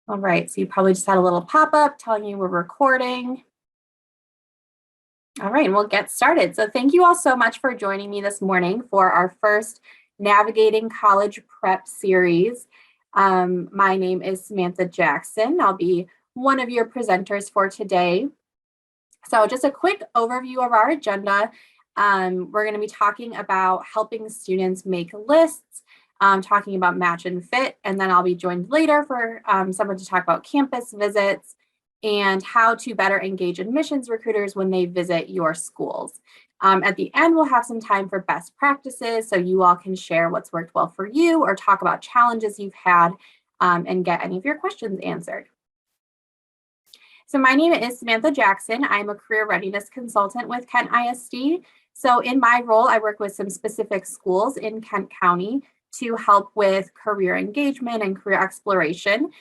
All right, so you probably just had a little pop-up telling you we're recording. All right, and we'll get started. So thank you all so much for joining me this morning for our first Navigating College Prep series. My name is Samantha Jackson. I'll be one of your presenters for today. So just a quick overview of our agenda. We're going to be talking about helping students make lists, talking about match and fit, and then I'll be joined later for someone to talk about campus visits and how to better engage admissions recruiters when they visit your schools. At the end, we'll have some time for best practices so you all can share what's worked well for you or talk about challenges you've had and get any of your questions answered. So my name is Samantha Jackson. I'm a career readiness consultant with Kent ISD. So in my role, I work with some specific schools in Kent County to help with career engagement and career exploration.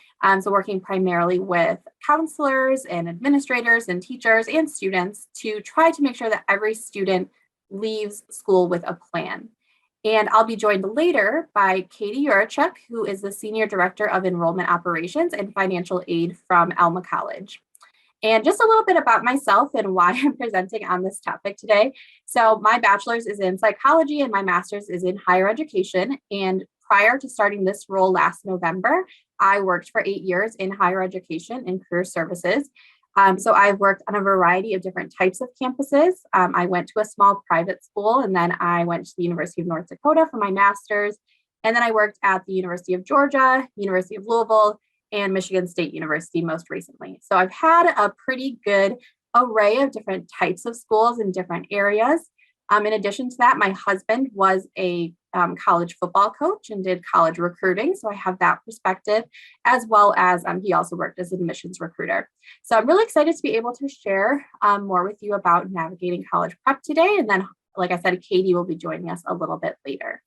So working primarily with counselors and administrators and teachers and students to try to make sure that every student leaves school with a plan. And I'll be joined later by Katie Yurachuk, who is the Senior Director of Enrollment Operations and Financial Aid from Alma College. And just a little bit about myself and why I'm presenting on this topic today. So my bachelor's is in psychology and my master's is in higher education. And prior to starting this role last November, I worked for 8 years in higher education and career services. So I've worked on a variety of different types of campuses. I went to a small private school, and then I went to the University of North Dakota for my master's. And then I worked at the University of Georgia, University of Louisville, and Michigan State University most recently. So I've had a pretty good array of different types of schools in different areas. In addition to that, my husband was a college football coach and did college recruiting. So I have that perspective, as well as he also worked as an admissions recruiter. So I'm really excited to be able to share more with you about navigating college prep today. And then, like I said, Katie will be joining us a little bit later.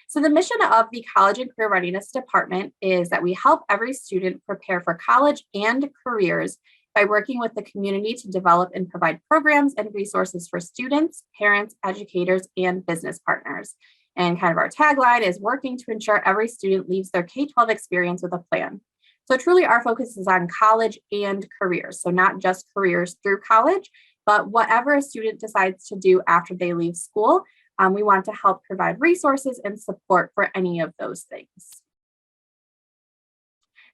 So the mission of the College and Career Readiness Department is that we help every student prepare for college and careers by working with the community to develop and provide programs and resources for students, parents, educators, and business partners. And kind of our tagline is working to ensure every student leaves their K-12 experience with a plan. So truly our focus is on college and careers. So not just careers through college, but whatever a student decides to do after they leave school, we want to help provide resources and support for any of those things.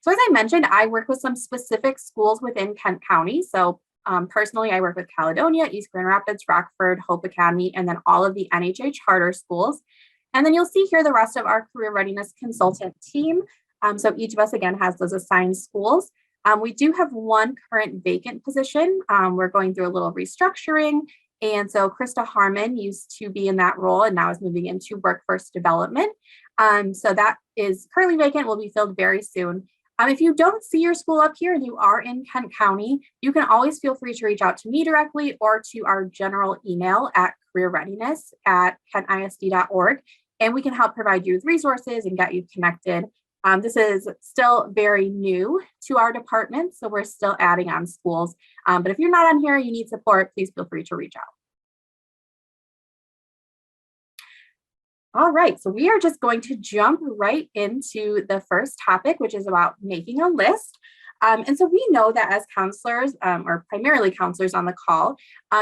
So as I mentioned, I work with some specific schools within Kent County. So personally, I work with Caledonia, East Grand Rapids, Rockford, Hope Academy, and then all of the NHA charter schools. And then you'll see here the rest of our career readiness consultant team. So each of us, again, has those assigned schools. We do have one current vacant position. We're going through a little restructuring. And so Krista Harmon used to be in that role and now is moving into workforce development. So that is currently vacant, will be filled very soon. If you don't see your school up here and you are in Kent County, you can always feel free to reach out to me directly or to our general email at careerreadiness@kentisd.org, and we can help provide you with resources and get you connected. This is still very new to our department, so we're still adding on schools. But if you're not on here, you need support, please feel free to reach out. All right, so we are just going to jump right into the first topic, which is about making a list. And so we know that as counselors, or primarily counselors on the call,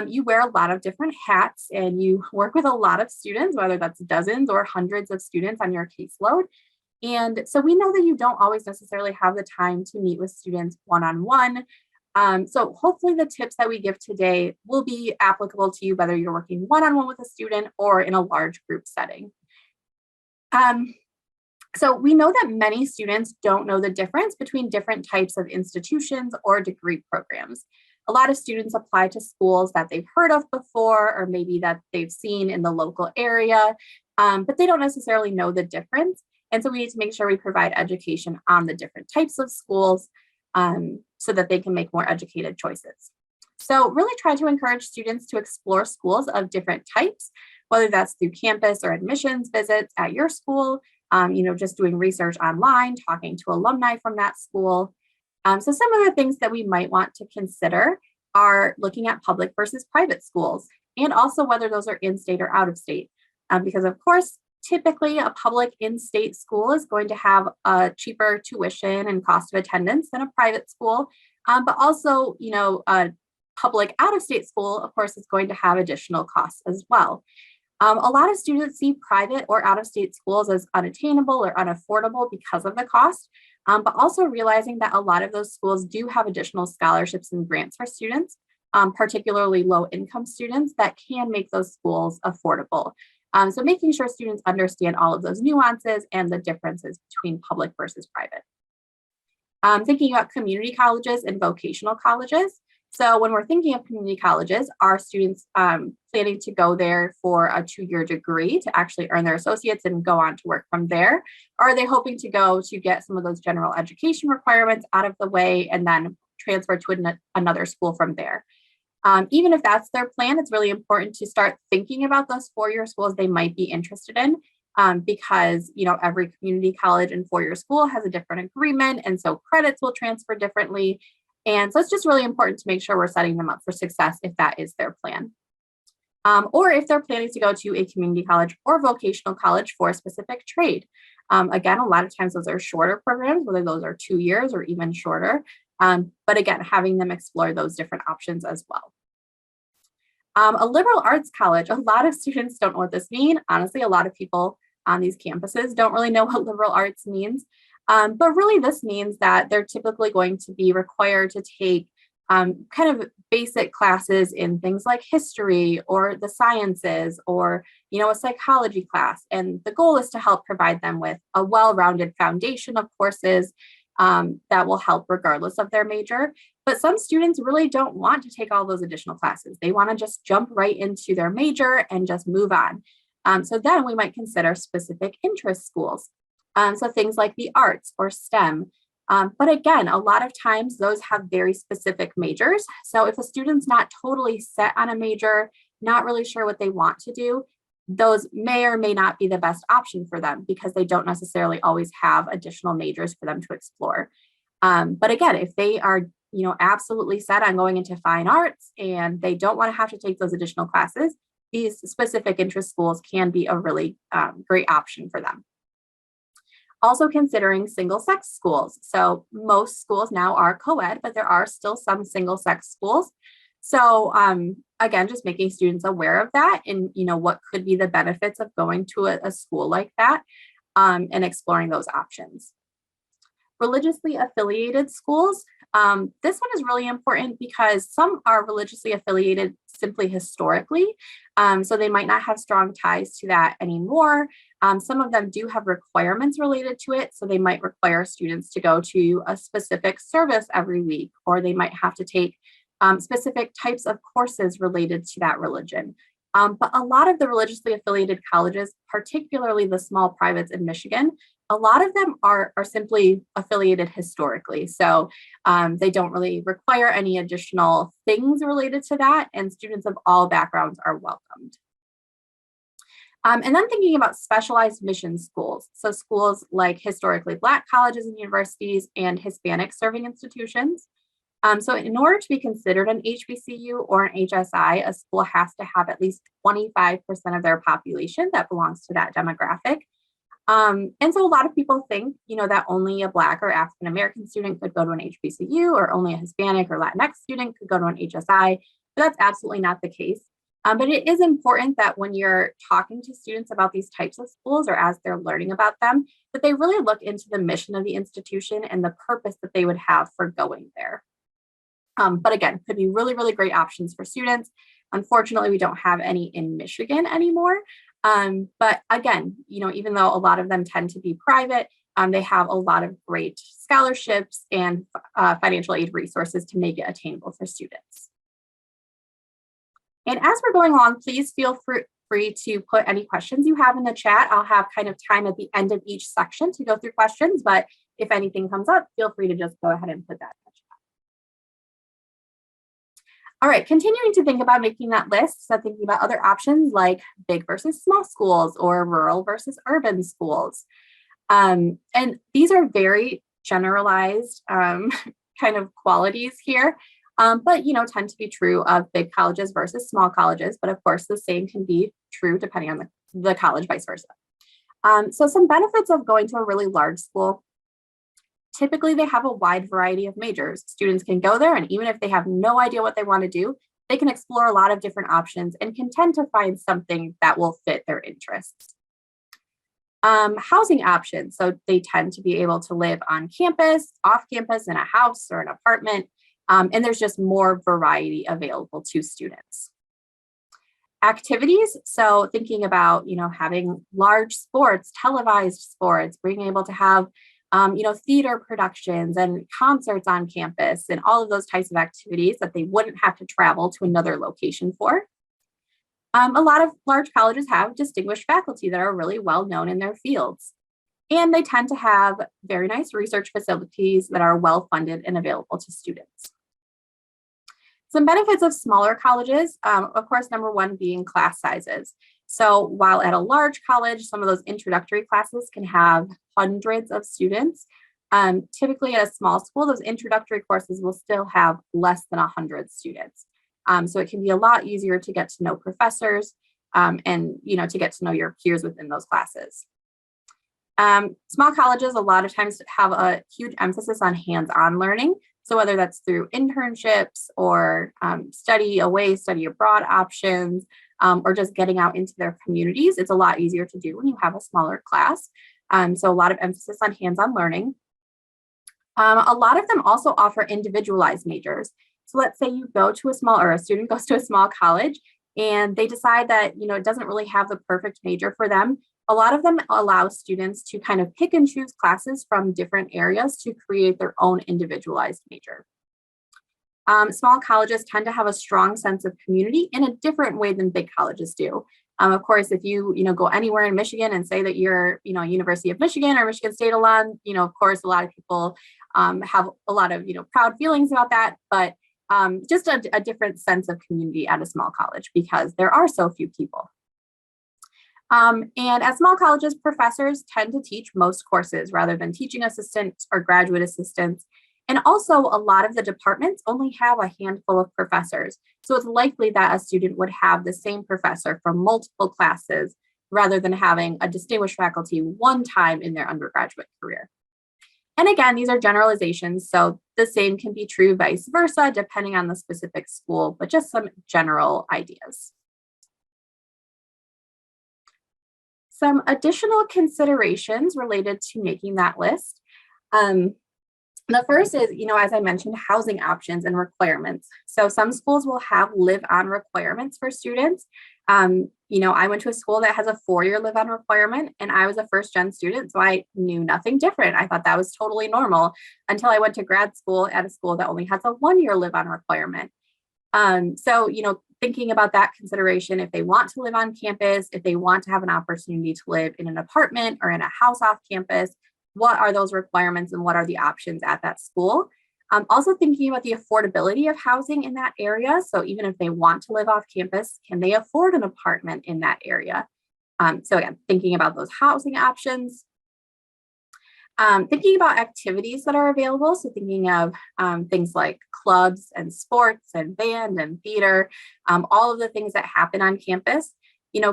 you wear a lot of different hats and you work with a lot of students, whether that's dozens or hundreds of students on your caseload. And so we know that you don't always necessarily have the time to meet with students one-on-one. So hopefully the tips that we give today will be applicable to you, whether you're working one-on-one with a student or in a large group setting. So we know that many students don't know the difference between different types of institutions or degree programs. A lot of students apply to schools that they've heard of before, or maybe that they've seen in the local area, but they don't necessarily know the difference. And so we need to make sure we provide education on the different types of schools so that they can make more educated choices. So really try to encourage students to explore schools of different types, whether that's through campus or admissions visits at your school, just doing research online, talking to alumni from that school. So some of the things that we might want to consider are looking at public versus private schools, and also whether those are in-state or out of state. Because of course, typically a public in-state school is going to have a cheaper tuition and cost of attendance than a private school, but also, a public out-of-state school, of course, is going to have additional costs as well. A lot of students see private or out-of-state schools as unattainable or unaffordable because of the cost, but also realizing that a lot of those schools do have additional scholarships and grants for students, particularly low-income students, that can make those schools affordable. So making sure students understand all of those nuances and the differences between public versus private. Thinking about community colleges and vocational colleges. So when we're thinking of community colleges, are students planning to go there for a 2-year degree to actually earn their associates and go on to work from there? Or are they hoping to go to get some of those general education requirements out of the way and then transfer to another school from there? Even if that's their plan, it's really important to start thinking about those 4-year schools they might be interested in, because every community college and 4-year school has a different agreement, and so credits will transfer differently. And so it's just really important to make sure we're setting them up for success if that is their plan. Or if they're planning to go to a community college or vocational college for a specific trade. Again, a lot of times those are shorter programs, whether those are 2 years or even shorter. But again, having them explore those different options as well. A liberal arts college, a lot of students don't know what this means. Honestly, a lot of people on these campuses don't really know what liberal arts means. But really this means that they're typically going to be required to take kind of basic classes in things like history or the sciences or, a psychology class. And the goal is to help provide them with a well-rounded foundation of courses that will help regardless of their major. But some students really don't want to take all those additional classes. They want to just jump right into their major and just move on. So then we might consider specific interest schools. So things like the arts or STEM. But again, a lot of times those have very specific majors. So if a student's not totally set on a major, not really sure what they want to do, those may or may not be the best option for them because they don't necessarily always have additional majors for them to explore. But again, if they are absolutely set on going into fine arts and they don't want to have to take those additional classes, these specific interest schools can be a really great option for them. Also considering single-sex schools. So most schools now are co-ed, but there are still some single-sex schools. So again, just making students aware of that and what could be the benefits of going to a school like that and exploring those options. Religiously affiliated schools. This one is really important because some are religiously affiliated simply historically. So they might not have strong ties to that anymore. Some of them do have requirements related to it. So they might require students to go to a specific service every week, or they might have to take specific types of courses related to that religion. But a lot of the religiously affiliated colleges, particularly the small privates in Michigan, a lot of them are simply affiliated historically. So they don't really require any additional things related to that, and students of all backgrounds are welcomed. And then thinking about specialized mission schools. So schools like historically Black colleges and universities and Hispanic serving institutions. So in order to be considered an HBCU or an HSI, a school has to have at least 25% of their population that belongs to that demographic. And so a lot of people think, that only a Black or African American student could go to an HBCU, or only a Hispanic or Latinx student could go to an HSI, but that's absolutely not the case. But it is important that when you're talking to students about these types of schools or as they're learning about them, that they really look into the mission of the institution and the purpose that they would have for going there. But again, could be really, really great options for students. Unfortunately, we don't have any in Michigan anymore. But again, even though a lot of them tend to be private, they have a lot of great scholarships and financial aid resources to make it attainable for students. And as we're going along, please feel free to put any questions you have in the chat. I'll have kind of time at the end of each section to go through questions, but if anything comes up, feel free to just go ahead and put that in the chat. All right, continuing to think about making that list, so thinking about other options like big versus small schools or rural versus urban schools. And these are very generalized kind of qualities here, but tend to be true of big colleges versus small colleges. But of course, the same can be true depending on the college, vice versa. So some benefits of going to a really large school. Typically, they have a wide variety of majors. Students can go there, and even if they have no idea what they want to do, they can explore a lot of different options and can tend to find something that will fit their interests. Housing options. So they tend to be able to live on campus, off campus, in a house or an apartment. And there's just more variety available to students. Activities. So thinking about, having large sports, televised sports, being able to have, theater productions and concerts on campus and all of those types of activities that they wouldn't have to travel to another location for. A lot of large colleges have distinguished faculty that are really well known in their fields. And they tend to have very nice research facilities that are well funded and available to students. Some benefits of smaller colleges, of course, number one being class sizes. So while at a large college, some of those introductory classes can have hundreds of students, typically at a small school, those introductory courses will still have less than 100 students. So it can be a lot easier to get to know professors and, to get to know your peers within those classes. Small colleges a lot of times have a huge emphasis on hands-on learning. So whether that's through internships or study away, study abroad options, or just getting out into their communities, it's a lot easier to do when you have a smaller class. So a lot of emphasis on hands-on learning. A lot of them also offer individualized majors. So let's say you go to a student goes to a small college and they decide that, it doesn't really have the perfect major for them. A lot of them allow students to kind of pick and choose classes from different areas to create their own individualized major. Small colleges tend to have a strong sense of community in a different way than big colleges do. Of course, if you go anywhere in Michigan and say that you're University of Michigan or Michigan State alum, of course, a lot of people have a lot of proud feelings about that, but just a different sense of community at a small college because there are so few people. And at small colleges, professors tend to teach most courses rather than teaching assistants or graduate assistants. And also, a lot of the departments only have a handful of professors. So it's likely that a student would have the same professor for multiple classes rather than having a distinguished faculty one time in their undergraduate career. And again, these are generalizations, so the same can be true vice versa, depending on the specific school, but just some general ideas. Some additional considerations related to making that list. The first is, as I mentioned, housing options and requirements. So some schools will have live-on requirements for students. I went to a school that has a 4-year live-on requirement, and I was a first-gen student, so I knew nothing different. I thought that was totally normal until I went to grad school at a school that only has a 1-year live-on requirement. So, thinking about that consideration, if they want to live on campus, if they want to have an opportunity to live in an apartment or in a house off campus, what are those requirements and what are the options at that school? Also thinking about the affordability of housing in that area. So even if they want to live off campus, can they afford an apartment in that area? So again, thinking about those housing options. Thinking about activities that are available. So thinking of things like clubs and sports and band and theater, all of the things that happen on campus.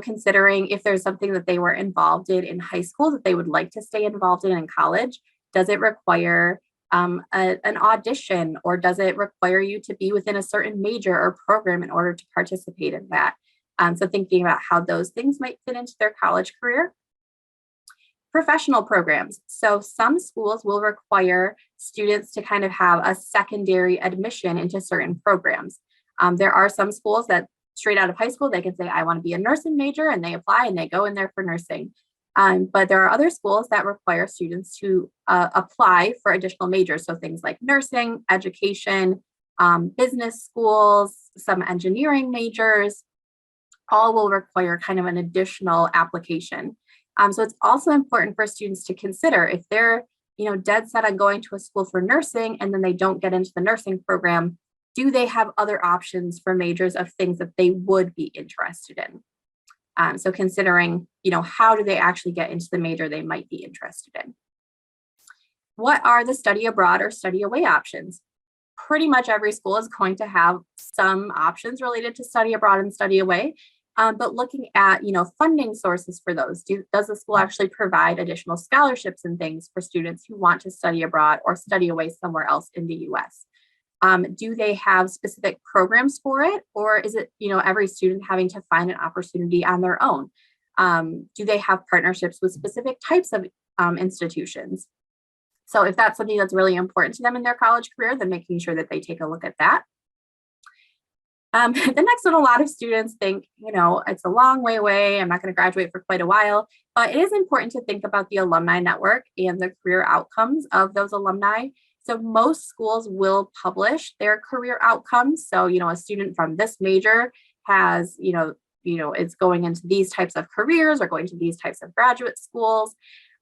Considering if there's something that they were involved in high school that they would like to stay involved in college, does it require an audition, or does it require you to be within a certain major or program in order to participate in that? So thinking about how those things might fit into their college career. Professional programs. So some schools will require students to kind of have a secondary admission into certain programs. There are some schools that straight out of high school, they can say, I want to be a nursing major, and they apply and they go in there for nursing. But there are other schools that require students to apply for additional majors. So things like nursing, education, business schools, some engineering majors, all will require kind of an additional application. So it's also important for students to consider if they're, dead set on going to a school for nursing and then they don't get into the nursing program, do they have other options for majors of things that they would be interested in? So considering, how do they actually get into the major they might be interested in? What are the study abroad or study away options? Pretty much every school is going to have some options related to study abroad and study away. but looking at, funding sources for those. Does the school actually provide additional scholarships and things for students who want to study abroad or study away somewhere else in the US? Do they have specific programs for it, or is it, every student having to find an opportunity on their own? Do they have partnerships with specific types of institutions? So if that's something that's really important to them in their college career, then making sure that they take a look at that. The next one, a lot of students think, it's a long way away. I'm not going to graduate for quite a while, but it is important to think about the alumni network and the career outcomes of those alumni. So most schools will publish their career outcomes. So, a student from this major has, it's going into these types of careers or going to these types of graduate schools.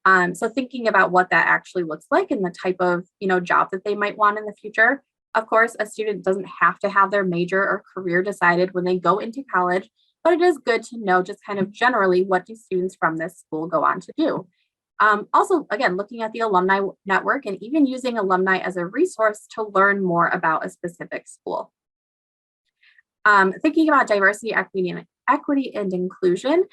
So thinking about what that actually looks like and the type of, job that they might want in the future. Of course, a student doesn't have to have their major or career decided when they go into college, but it is good to know just kind of generally what do students from this school go on to do. Also, again, looking at the alumni network and even using alumni as a resource to learn more about a specific school. Thinking about diversity, equity and inclusion.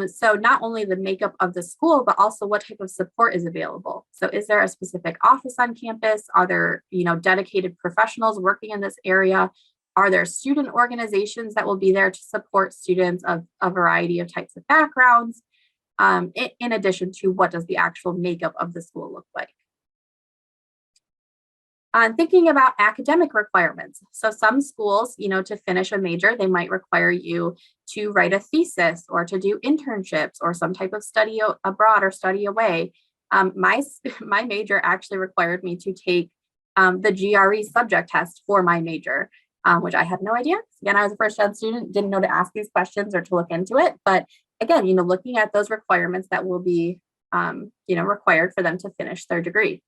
So not only the makeup of the school, but also what type of support is available. So is there a specific office on campus? Are there, dedicated professionals working in this area? Are there student organizations that will be there to support students of a variety of types of backgrounds? In addition to what does the actual makeup of the school look like? Thinking about academic requirements. So some schools, to finish a major, they might require you to write a thesis or to do internships or some type of study abroad or study away. My major actually required me to take the GRE subject test for my major, which I had no idea. Again, I was a first-gen student, didn't know to ask these questions or to look into it. But again, looking at those requirements that will be, required for them to finish their degree.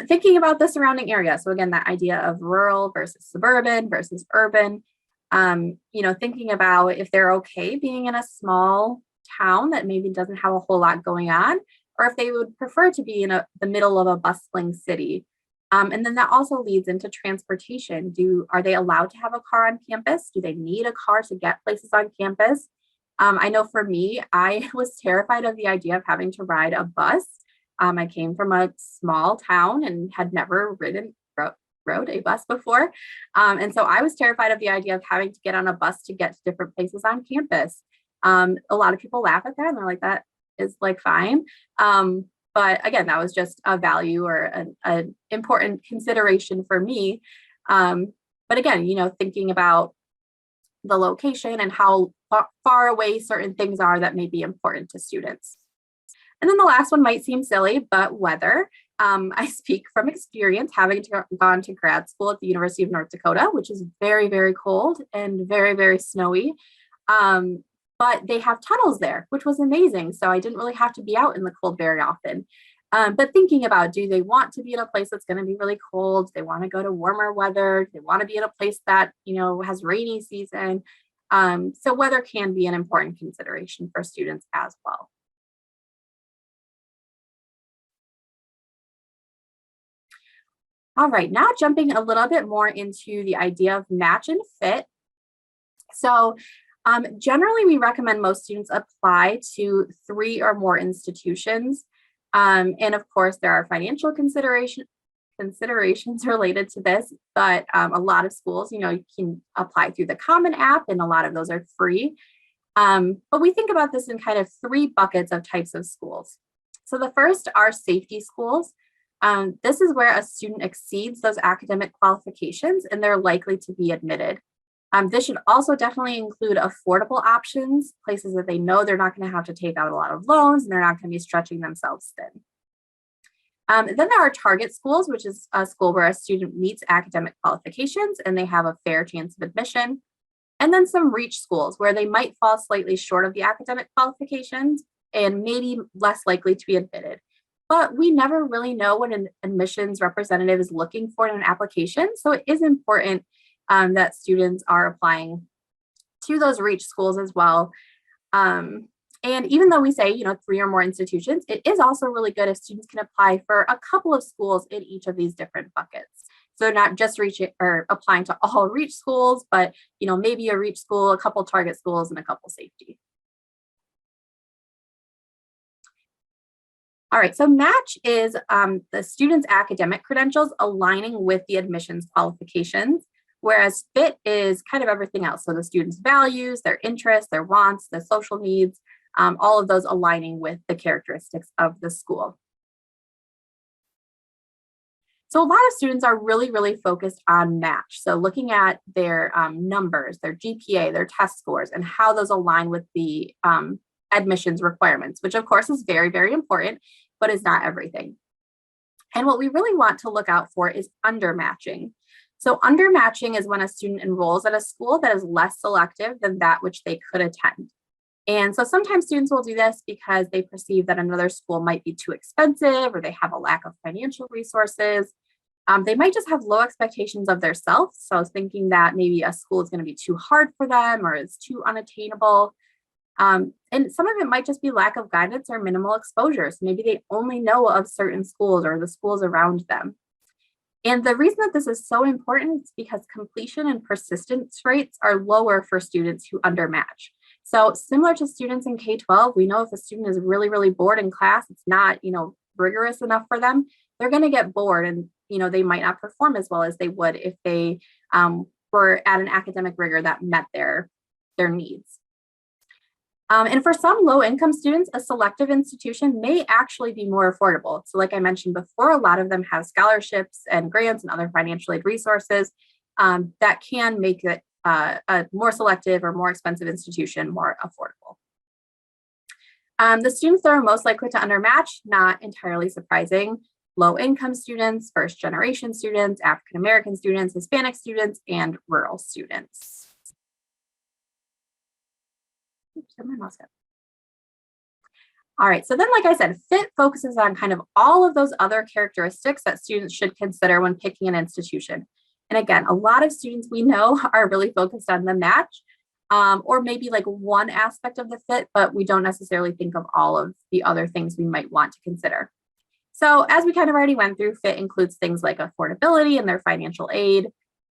Thinking about the surrounding area. So again, that idea of rural versus suburban versus urban, thinking about if they're okay being in a small town that maybe doesn't have a whole lot going on, or if they would prefer to be in the middle of a bustling city. And then that also leads into transportation. Are they allowed to have a car on campus? Do they need a car to get places on campus? I know for me, I was terrified of the idea of having to ride a bus. I came from a small town and had never rode a bus before. And so I was terrified of the idea of having to get on a bus to get to different places on campus. A lot of people laugh at that and they're like, that is like fine. But again, that was just a value or an important consideration for me. But again, thinking about the location and how far away certain things are that may be important to students. And then the last one might seem silly, but weather. I speak from experience, having gone to grad school at the University of North Dakota, which is very, very cold and very, very snowy. But they have tunnels there, which was amazing. So I didn't really have to be out in the cold very often. But thinking about, do they want to be in a place that's going to be really cold? Do they want to go to warmer weather? Do they want to be in a place that, has rainy season? So weather can be an important consideration for students as well. All right, now jumping a little bit more into the idea of match and fit. So generally, we recommend most students apply to 3 or more institutions. And of course, there are financial considerations related to this, but a lot of schools, you can apply through the Common App, and a lot of those are free. But we think about this in kind of 3 buckets of types of schools. So the first are safety schools. This is where a student exceeds those academic qualifications and they're likely to be admitted. This should also definitely include affordable options, places that they know they're not going to have to take out a lot of loans and they're not going to be stretching themselves thin. Then there are target schools, which is a school where a student meets academic qualifications and they have a fair chance of admission. And then some reach schools where they might fall slightly short of the academic qualifications and maybe less likely to be admitted. But we never really know what an admissions representative is looking for in an application. So it is important that students are applying to those reach schools as well. And even though we say, 3 or more institutions, it is also really good if students can apply for a couple of schools in each of these different buckets. So they're not just reaching or applying to all reach schools, but maybe a reach school, a couple target schools, and a couple safety. All right, so match is the student's academic credentials aligning with the admissions qualifications, whereas fit is kind of everything else. So the student's values, their interests, their wants, their social needs, all of those aligning with the characteristics of the school. So a lot of students are really, really focused on match. So looking at their numbers, their GPA, their test scores, and how those align with the admissions requirements, which of course is very, very important, but is not everything. And what we really want to look out for is undermatching. So undermatching is when a student enrolls at a school that is less selective than that which they could attend. And so sometimes students will do this because they perceive that another school might be too expensive or they have a lack of financial resources. They might just have low expectations of themselves. So thinking that maybe a school is going to be too hard for them or is too unattainable. And some of it might just be lack of guidance or minimal exposure. So maybe they only know of certain schools or the schools around them. And the reason that this is so important is because completion and persistence rates are lower for students who undermatch. So similar to students in K-12, we know if a student is really, really bored in class, it's not, rigorous enough for them, they're going to get bored and, they might not perform as well as they would if they were at an academic rigor that met their needs. And for some low-income students, a selective institution may actually be more affordable. So like I mentioned before, a lot of them have scholarships and grants and other financial aid resources that can make it a more selective or more expensive institution more affordable. The students that are most likely to undermatch, not entirely surprising, low-income students, first-generation students, African-American students, Hispanic students, and rural students. Oops, my mouse hit. All right, so then, like I said, fit focuses on kind of all of those other characteristics that students should consider when picking an institution. And again, a lot of students we know are really focused on the match or maybe like one aspect of the fit, but we don't necessarily think of all of the other things we might want to consider. So as we kind of already went through, fit includes things like affordability and their financial aid,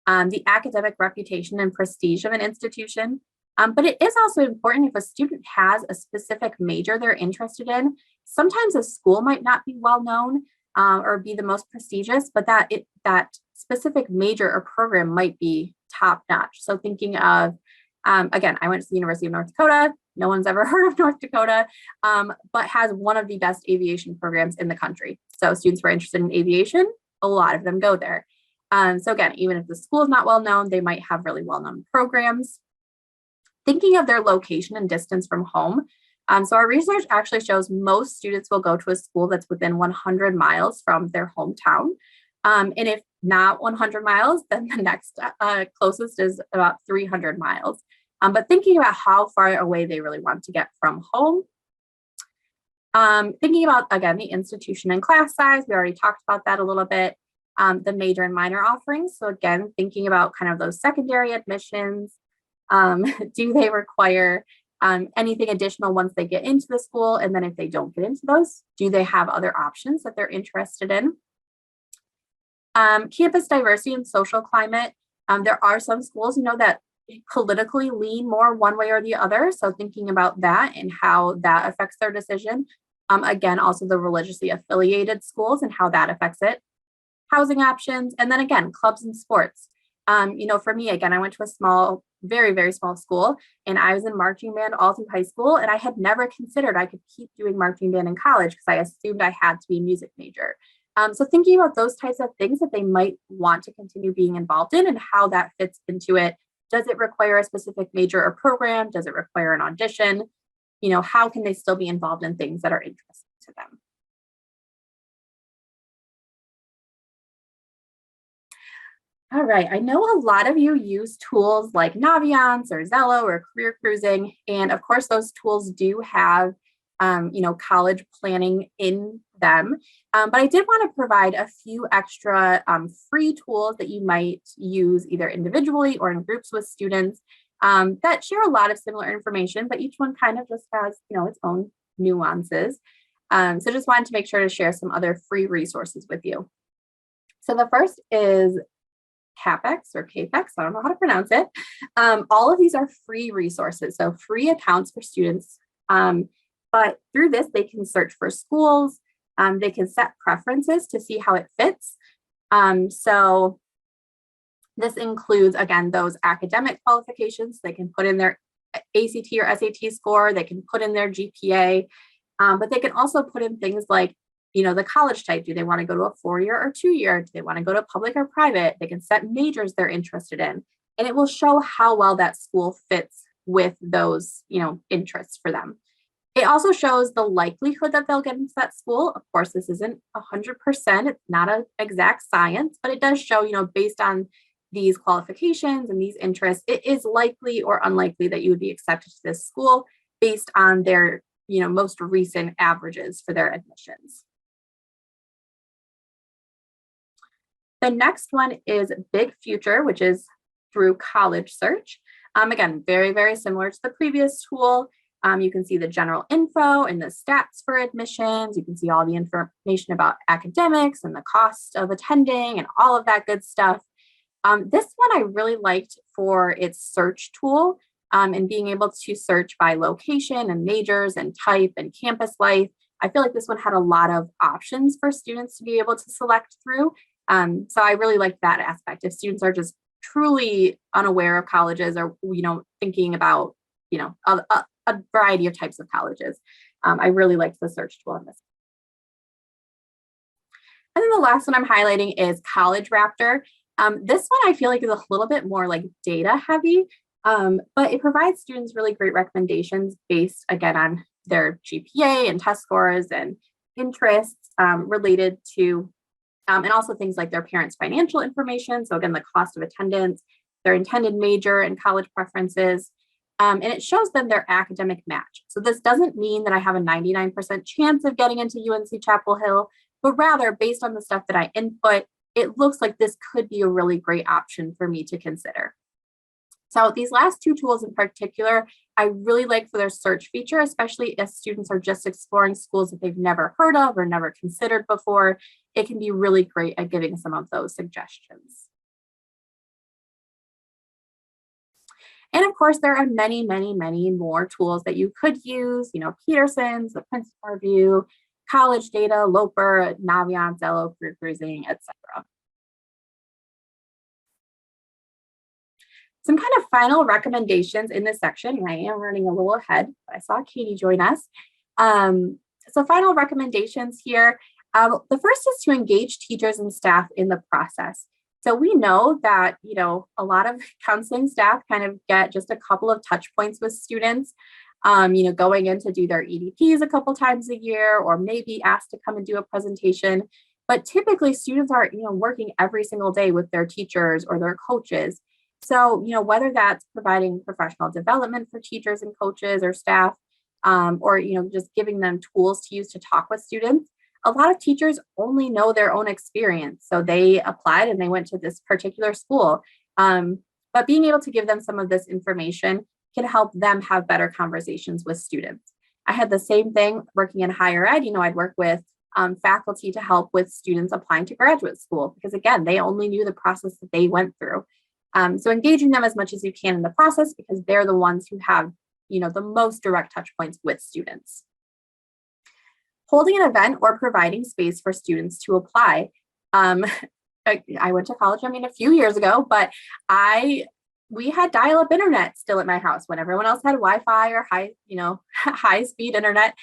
the academic reputation and prestige of an institution. But it is also important if a student has a specific major they're interested in. Sometimes a school might not be well known or be the most prestigious, but that specific major or program might be top notch. So thinking of, again, I went to the University of North Dakota. No one's ever heard of North Dakota, but has one of the best aviation programs in the country. So students who are interested in aviation, a lot of them go there. So again, even if the school is not well known, they might have really well-known programs. Thinking of their location and distance from home. So our research actually shows most students will go to a school that's within 100 miles from their hometown. And if not 100 miles, then the next closest is about 300 miles. But thinking about how far away they really want to get from home. Thinking about, again, the institution and class size, we already talked about that a little bit. The major and minor offerings. So again, thinking about kind of those secondary admissions. Do they require anything additional once they get into the school? And then if they don't get into those, do they have other options that they're interested in? Campus diversity and social climate. There are some schools, that politically lean more one way or the other. So thinking about that and how that affects their decision. Again, also the religiously affiliated schools and how that affects it. Housing options. And then again, clubs and sports. For me, again, I went to a small, very, very small school, and I was in marching band all through high school, and I had never considered I could keep doing marching band in college because I assumed I had to be a music major. So thinking about those types of things that they might want to continue being involved in and how that fits into it. Does it require a specific major or program? Does it require an audition? How can they still be involved in things that are interesting to them? All right, I know a lot of you use tools like Naviance or Zello or Career Cruising, and of course those tools do have, college planning in them. But I did want to provide a few extra free tools that you might use either individually or in groups with students that share a lot of similar information, but each one kind of just has, its own nuances. So just wanted to make sure to share some other free resources with you. So the first is CAPEX or CAPEX, I don't know how to pronounce it. All of these are free resources, so free accounts for students. But through this, they can search for schools. They can set preferences to see how it fits. So this includes, again, those academic qualifications. They can put in their ACT or SAT score. They can put in their GPA, but they can also put in things like, the college type. Do they want to go to a 4-year or 2-year? Do they want to go to public or private? They can set majors they're interested in, and it will show how well that school fits with those, interests for them. It also shows the likelihood that they'll get into that school. Of course, this isn't 100%. It's not an exact science, but it does show, based on these qualifications and these interests, it is likely or unlikely that you would be accepted to this school based on their, most recent averages for their admissions. The next one is Big Future, which is through College Search. Again, very, very similar to the previous tool. You can see the general info and the stats for admissions. You can see all the information about academics and the cost of attending and all of that good stuff. This one I really liked for its search tool and being able to search by location and majors and type and campus life. I feel like this one had a lot of options for students to be able to select through. So I really liked that aspect. If students are just truly unaware of colleges or, thinking about, a variety of types of colleges, I really liked the search tool on this. And then the last one I'm highlighting is College Raptor. This one I feel like is a little bit more like data heavy, but it provides students really great recommendations based, again, on their GPA and test scores and interests related to, and also things like their parents' financial information. So again, the cost of attendance, their intended major and college preferences, and it shows them their academic match. So this doesn't mean that I have a 99% chance of getting into UNC Chapel Hill, but rather based on the stuff that I input, it looks like this could be a really great option for me to consider. So these last two tools in particular, I really like for their search feature, especially if students are just exploring schools that they've never heard of or never considered before. It can be really great at giving some of those suggestions. And of course, there are many, many, many more tools that you could use, Peterson's, the Principal Review, College Data, Loper, Naviance, Zello, Career Cruising, etc. Some kind of final recommendations in this section, and I am running a little ahead, but I saw Katie join us. So final recommendations here. The first is to engage teachers and staff in the process. So we know that, a lot of counseling staff kind of get just a couple of touch points with students, going in to do their EDPs a couple times a year, or maybe asked to come and do a presentation. But typically students are, working every single day with their teachers or their coaches. So, whether that's providing professional development for teachers and coaches or staff, or, just giving them tools to use to talk with students, a lot of teachers only know their own experience. So they applied and they went to this particular school. But being able to give them some of this information can help them have better conversations with students. I had the same thing working in higher ed. I'd work with faculty to help with students applying to graduate school, because again, they only knew the process that they went through. So engaging them as much as you can in the process, because they're the ones who have, the most direct touch points with students. Holding an event or providing space for students to apply. I went to college, a few years ago, but we had dial-up internet still at my house when everyone else had Wi-Fi or high-speed internet.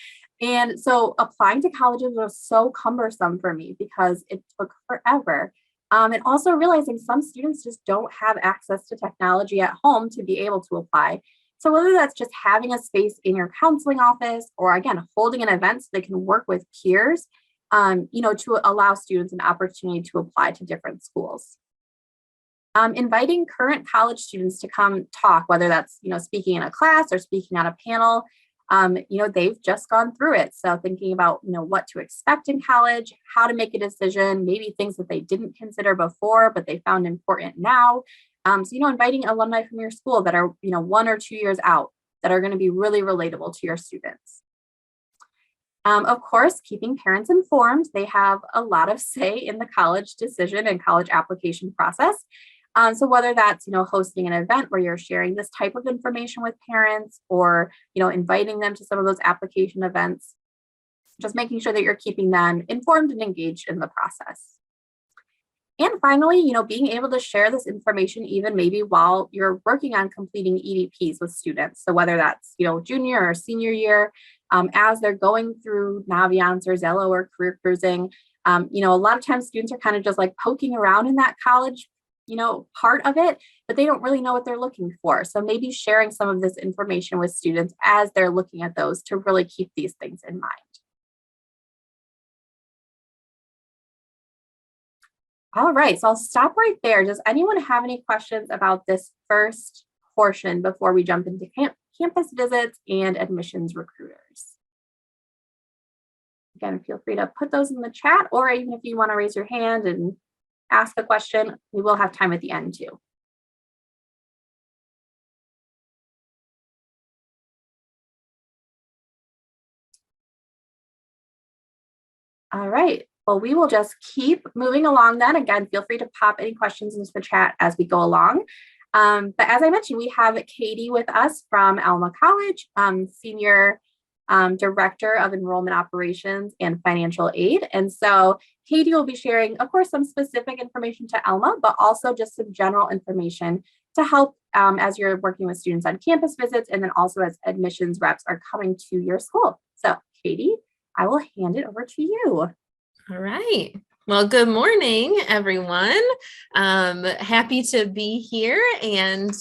And so applying to colleges was so cumbersome for me because it took forever. And also realizing some students just don't have access to technology at home to be able to apply. So whether that's just having a space in your counseling office, or again, holding an event so they can work with peers, to allow students an opportunity to apply to different schools. Inviting current college students to come talk, whether that's, speaking in a class or speaking on a panel, they've just gone through it. So thinking about, what to expect in college, how to make a decision, maybe things that they didn't consider before, but they found important now. So, inviting alumni from your school that are, 1 or 2 years out that are going to be really relatable to your students. Of course, keeping parents informed. They have a lot of say in the college decision and college application process. So whether that's, hosting an event where you're sharing this type of information with parents or, inviting them to some of those application events, just making sure that you're keeping them informed and engaged in the process. And finally, being able to share this information even maybe while you're working on completing EDPs with students. So whether that's, junior or senior year, as they're going through Naviance or Zello or career cruising, a lot of times students are kind of just like poking around in that college, part of it, but they don't really know what they're looking for. So maybe sharing some of this information with students as they're looking at those to really keep these things in mind. All right, so I'll stop right there. Does anyone have any questions about this first portion before we jump into campus visits and admissions recruiters? Again, feel free to put those in the chat, or even if you want to raise your hand and ask a question, we will have time at the end too. All right. Well, we will just keep moving along then. Again, feel free to pop any questions into the chat as we go along. But as I mentioned, we have Katie with us from Alma College, Senior Director of Enrollment Operations and Financial Aid. And so Katie will be sharing, of course, some specific information to Alma, but also just some general information to help as you're working with students on campus visits and then also as admissions reps are coming to your school. So Katie, I will hand it over to you. All right. Well, good morning, everyone. Happy to be here. And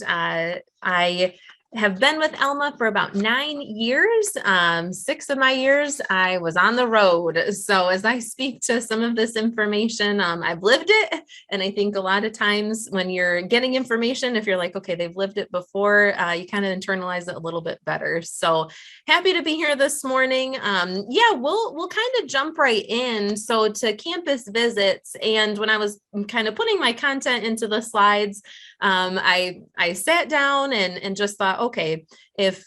I have been with Alma for about 9 years. 6 of my years, I was on the road. So as I speak to some of this information, I've lived it. And I think a lot of times when you're getting information, if you're like, okay, they've lived it before, you kind of internalize it a little bit better. So happy to be here this morning. Yeah, we'll kind of jump right in. So to campus visits, and when I was kind of putting my content into the slides, I sat down and just thought, okay, if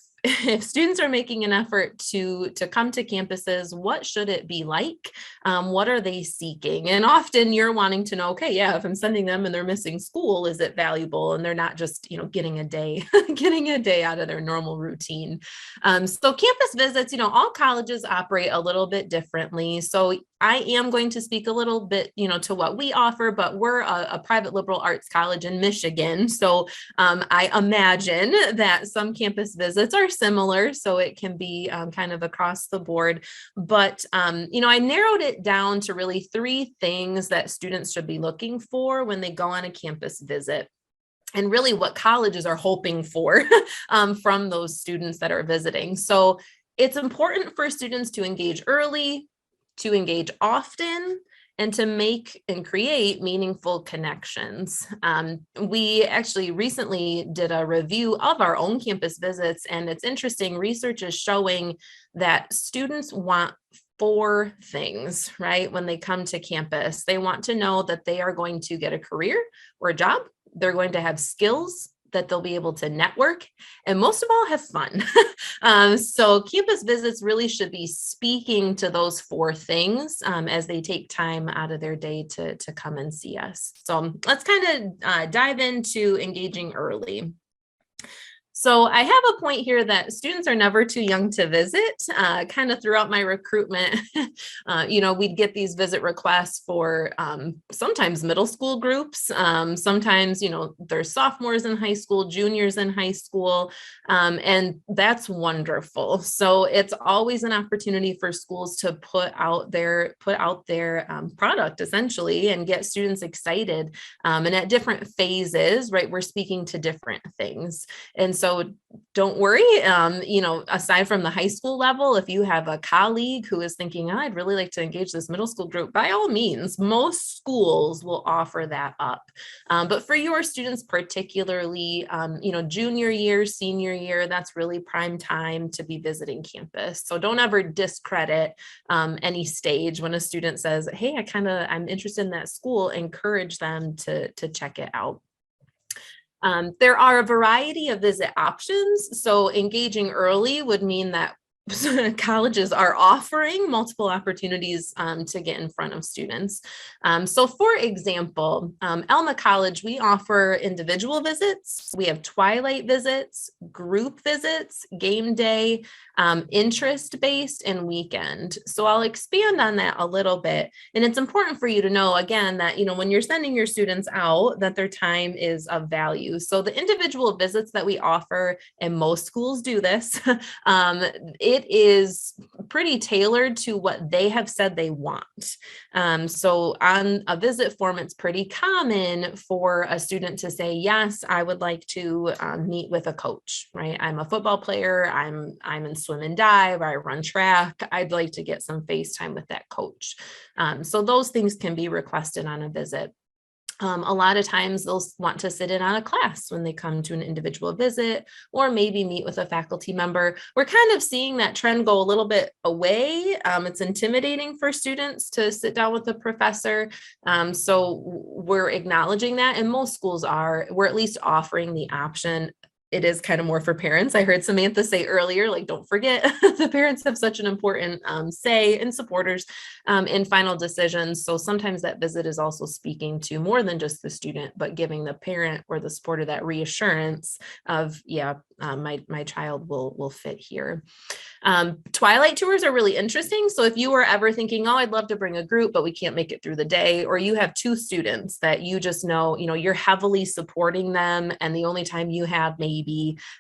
students are making an effort to come to campuses, what should it be like? What are they seeking? And often you're wanting to know, okay, yeah, if I'm sending them and they're missing school, is it valuable? And they're not just, getting a day, getting a day out of their normal routine. So campus visits, all colleges operate a little bit differently. So I am going to speak a little bit, to what we offer, but we're a private liberal arts college in Michigan. So I imagine that some campus visits are similar, so it can be kind of across the board. But, I narrowed it down to really 3 things that students should be looking for when they go on a campus visit, and really what colleges are hoping for from those students that are visiting. So it's important for students to engage early, to engage often, and to make and create meaningful connections. We actually recently did a review of our own campus visits, and it's interesting, research is showing that students want 4 things, right? When they come to campus, they want to know that they are going to get a career or a job. They're going to have skills that they'll be able to network, and most of all, have fun. So campus visits really should be speaking to those 4 things as they take time out of their day to come and see us. So let's kind of dive into engaging early. So I have a point here that students are never too young to visit. Kind of throughout my recruitment, we'd get these visit requests for sometimes middle school groups. Sometimes, there's sophomores in high school, juniors in high school, and that's wonderful. So it's always an opportunity for schools to put out their product essentially and get students excited. And at different phases, right, we're speaking to different things. And so don't worry, aside from the high school level, if you have a colleague who is thinking, oh, I'd really like to engage this middle school group, by all means, most schools will offer that up. But for your students, particularly, junior year, senior year, that's really prime time to be visiting campus. So don't ever discredit any stage when a student says, hey, I'm interested in that school, encourage them to check it out. There are a variety of visit options. So engaging early would mean that colleges are offering multiple opportunities to get in front of students. So for example, Alma College, we offer individual visits. We have twilight visits, group visits, game day, interest-based, and weekend. So I'll expand on that a little bit. And it's important for you to know, again, that, when you're sending your students out, that their time is of value. So the individual visits that we offer, and most schools do this, it is pretty tailored to what they have said they want. So on a visit form, it's pretty common for a student to say, yes, I would like to meet with a coach, right? I'm a football player. I'm in swim and dive. I run track. I'd like to get some FaceTime with that coach. So those things can be requested on a visit. A lot of times they'll want to sit in on a class when they come to an individual visit, or maybe meet with a faculty member. We're kind of seeing that trend go a little bit away. It's intimidating for students to sit down with a professor. So we're acknowledging that, and most schools we're at least offering the option. It is kind of more for parents. I heard Samantha say earlier, like, don't forget the parents have such an important say, and supporters in final decisions. So sometimes that visit is also speaking to more than just the student, but giving the parent or the supporter that reassurance of, my child will fit here. Twilight tours are really interesting. So if you were ever thinking, oh, I'd love to bring a group, but we can't make it through the day, or you have two students that you just know, you're heavily supporting them, and the only time you have maybe,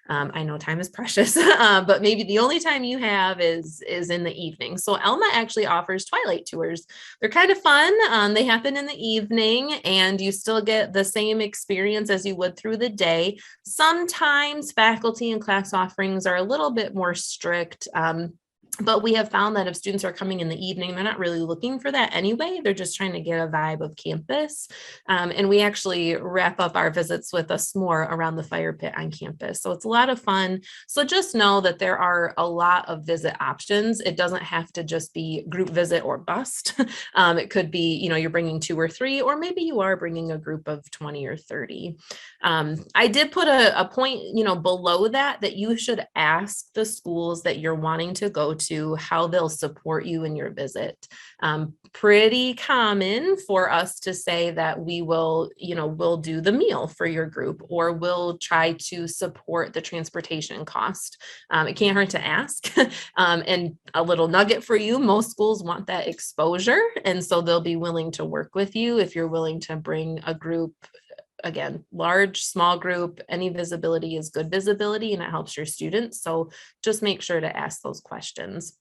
I know time is precious, but maybe the only time you have is in the evening. So Alma actually offers twilight tours. They're kind of fun. They happen in the evening, and you still get the same experience as you would through the day. Sometimes faculty and class offerings are a little bit more strict. But we have found that if students are coming in the evening, they're not really looking for that anyway. They're just trying to get a vibe of campus. And we actually wrap up our visits with a s'more around the fire pit on campus. So it's a lot of fun. So just know that there are a lot of visit options. It doesn't have to just be group visit or bust. It could be, you're bringing 2 or 3, or maybe you are bringing a group of 20 or 30. I did put a point, below that you should ask the schools that you're wanting to go to how they'll support you in your visit. Pretty common for us to say that we will, we'll do the meal for your group, or we'll try to support the transportation cost. It can't hurt to ask. And a little nugget for you, most schools want that exposure. And so they'll be willing to work with you if you're willing to bring a group. Again, large, small group, any visibility is good visibility, and it helps your students. So just make sure to ask those questions.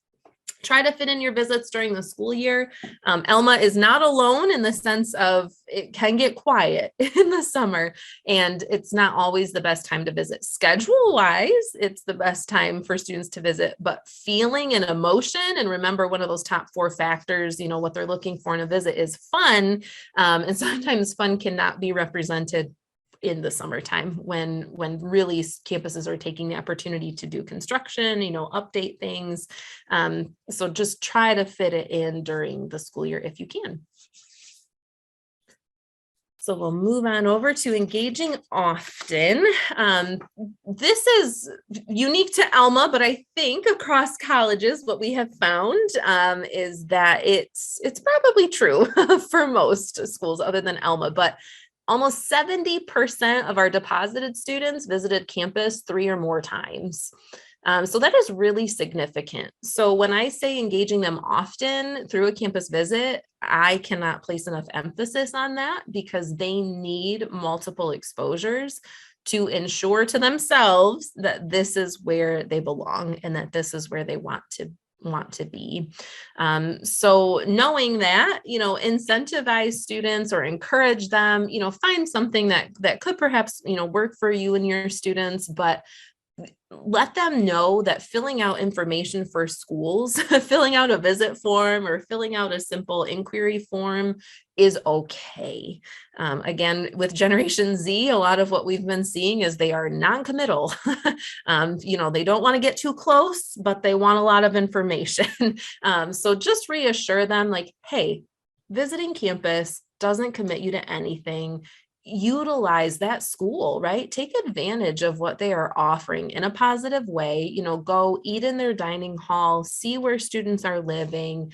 Try to fit in your visits during the school year. Alma is not alone in the sense of it can get quiet in the summer, and it's not always the best time to visit. Schedule-wise, it's the best time for students to visit, but feeling and emotion, and remember, one of those top 4 factors, what they're looking for in a visit is fun. And sometimes fun cannot be represented in the summertime when really campuses are taking the opportunity to do construction, update things. So just try to fit it in during the school year if you can. So we'll move on over to engaging often. This is unique to Alma, but I think across colleges, what we have found is that it's probably true for most schools other than Alma, but almost 70% of our deposited students visited campus 3 or more times. So that is really significant. So when I say engaging them often through a campus visit, I cannot place enough emphasis on that, because they need multiple exposures to ensure to themselves that this is where they belong and that this is where they want to be. So knowing that, incentivize students or encourage them, find something that could perhaps, work for you and your students, but let them know that filling out information for schools, filling out a visit form or filling out a simple inquiry form is okay. Again, with Generation Z, a lot of what we've been seeing is they are non-committal. They don't want to get too close, but they want a lot of information. So just reassure them, like, hey, visiting campus doesn't commit you to anything. utilize that school, right? Take advantage of what they are offering in a positive way, go eat in their dining hall, see where students are living,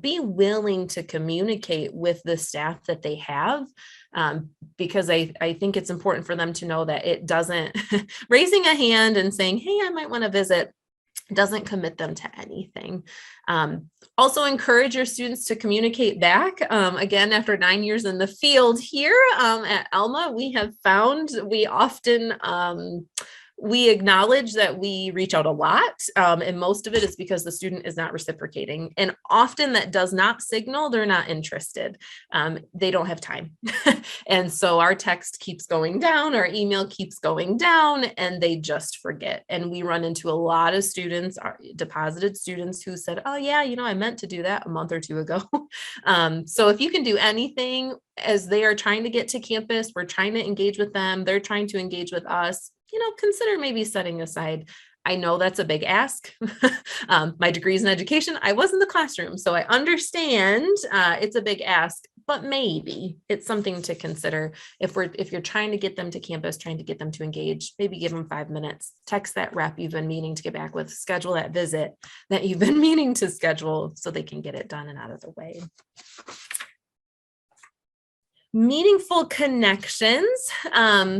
be willing to communicate with the staff that they have. Because I think it's important for them to know that it doesn't, raising a hand and saying, hey, I might want to visit, doesn't commit them to anything. Also encourage your students to communicate back. Again, after 9 years in the field here at Alma, we have found we often we acknowledge that we reach out a lot, and most of it is because the student is not reciprocating. And often that does not signal they're not interested. They don't have time. And so our text keeps going down, our email keeps going down, and they just forget. And we run into a lot of students, our deposited students, who said, oh yeah, I meant to do that a month or two ago. So if you can do anything as they are trying to get to campus, we're trying to engage with them, they're trying to engage with us, consider maybe setting aside. I know that's a big ask. My degree's in education. I was in the classroom, so I understand it's a big ask, but maybe it's something to consider. If you're trying to get them to campus, trying to get them to engage, maybe give them 5 minutes, text that rep you've been meaning to get back with, schedule that visit that you've been meaning to schedule so they can get it done and out of the way. Meaningful connections.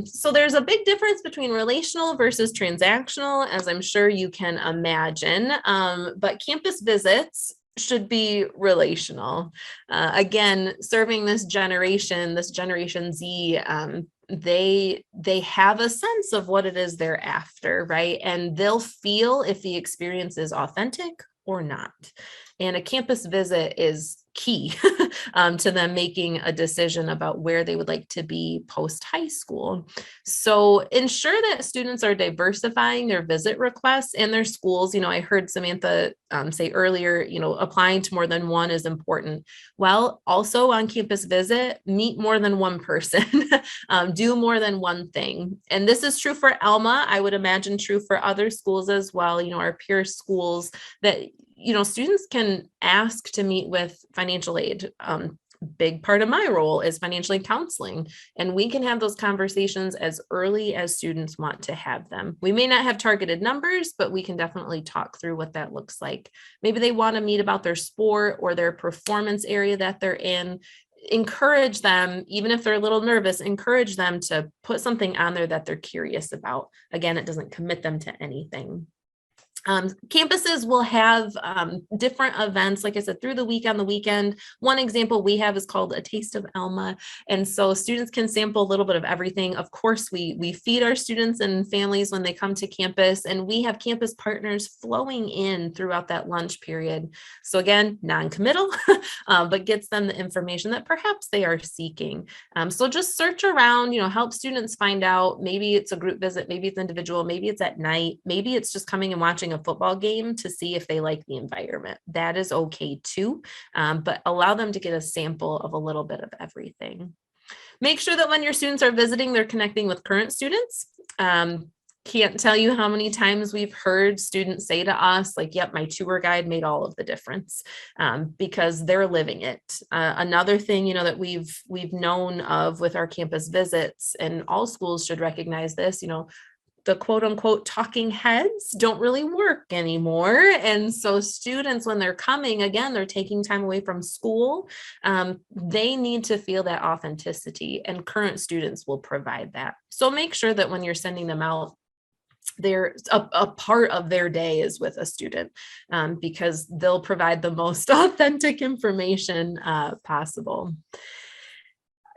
So there's a big difference between relational versus transactional, as I'm sure you can imagine, but campus visits should be relational. Again, serving this Generation Z, they have a sense of what it is they're after, right? And they'll feel if the experience is authentic or not. And a campus visit is key to them making a decision about where they would like to be post high school. So ensure that students are diversifying their visit requests and their schools. I heard Samantha say earlier, applying to more than one is important. Well, also on campus visit, meet more than one person, do more than one thing. And this is true for Alma. I would imagine true for other schools as well, our peer schools, that students can ask to meet with financial aid. Big part of my role is financial aid counseling, and we can have those conversations as early as students want to have them. We may not have targeted numbers, but we can definitely talk through what that looks like. Maybe they want to meet about their sport or their performance area that they're in. Encourage them, even if they're a little nervous, encourage them to put something on there that they're curious about. Again, it doesn't commit them to anything. Campuses will have different events, like I said, through the week on the weekend. One example we have is called A Taste of Alma. And so students can sample a little bit of everything. Of course, we feed our students and families when they come to campus, and we have campus partners flowing in throughout that lunch period. So again, non-committal, but gets them the information that perhaps they are seeking. So just search around, help students find out, maybe it's a group visit, maybe it's individual, maybe it's at night, maybe it's just coming and watching a football game to see if they like the environment. That is okay too, but allow them to get a sample of a little bit of everything. Make sure that when your students are visiting, they're connecting with current students. Can't tell you how many times we've heard students say to us, like, yep, my tour guide made all of the difference, because they're living it. Another thing, that we've known of with our campus visits, and all schools should recognize this, the quote unquote talking heads don't really work anymore. And so students, when they're coming, again, they're taking time away from school. They need to feel that authenticity, and current students will provide that. So make sure that when you're sending them out, they're a part of their day is with a student, because they'll provide the most authentic information possible.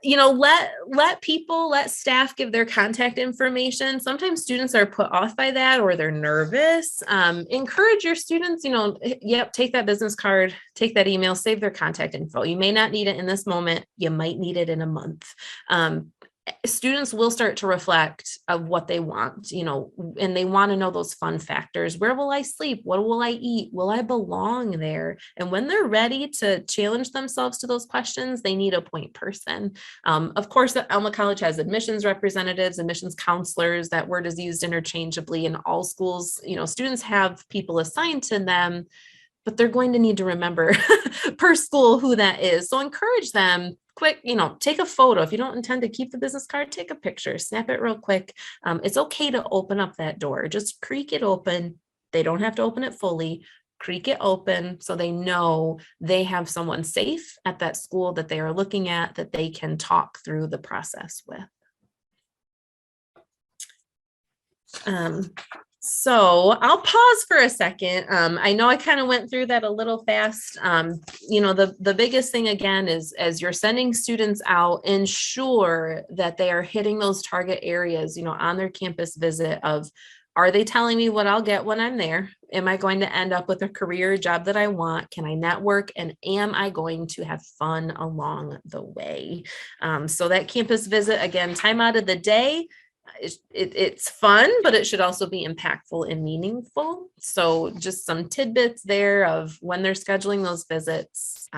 Let staff give their contact information. Sometimes students are put off by that, or they're nervous. Encourage your students, take that business card, take that email, save their contact info. You may not need it in this moment. You might need it in a month. Students will start to reflect of what they want, and they want to know those fun factors. Where will I sleep? What will I eat? Will I belong there? And when they're ready to challenge themselves to those questions, they need a point person. Of course, Alma College has admissions representatives, admissions counselors. That word is used interchangeably in all schools. Students have people assigned to them, but they're going to need to remember per school who that is. So encourage them, quick, take a photo. If you don't intend to keep the business card, take a picture, snap it real quick. It's okay to open up that door. Just creak it open. They don't have to open it fully. Creak it open so they know they have someone safe at that school that they are looking at that they can talk through the process with. So I'll pause for a second. I know I kind of went through that a little fast. The biggest thing again is as you're sending students out, ensure that they are hitting those target areas, on their campus visit of, are they telling me what I'll get when I'm there? Am I going to end up with a career job that I want? Can I network? And am I going to have fun along the way? So that campus visit, again, time out of the day, it's fun, but it should also be impactful and meaningful. So just some tidbits there of when they're scheduling those visits,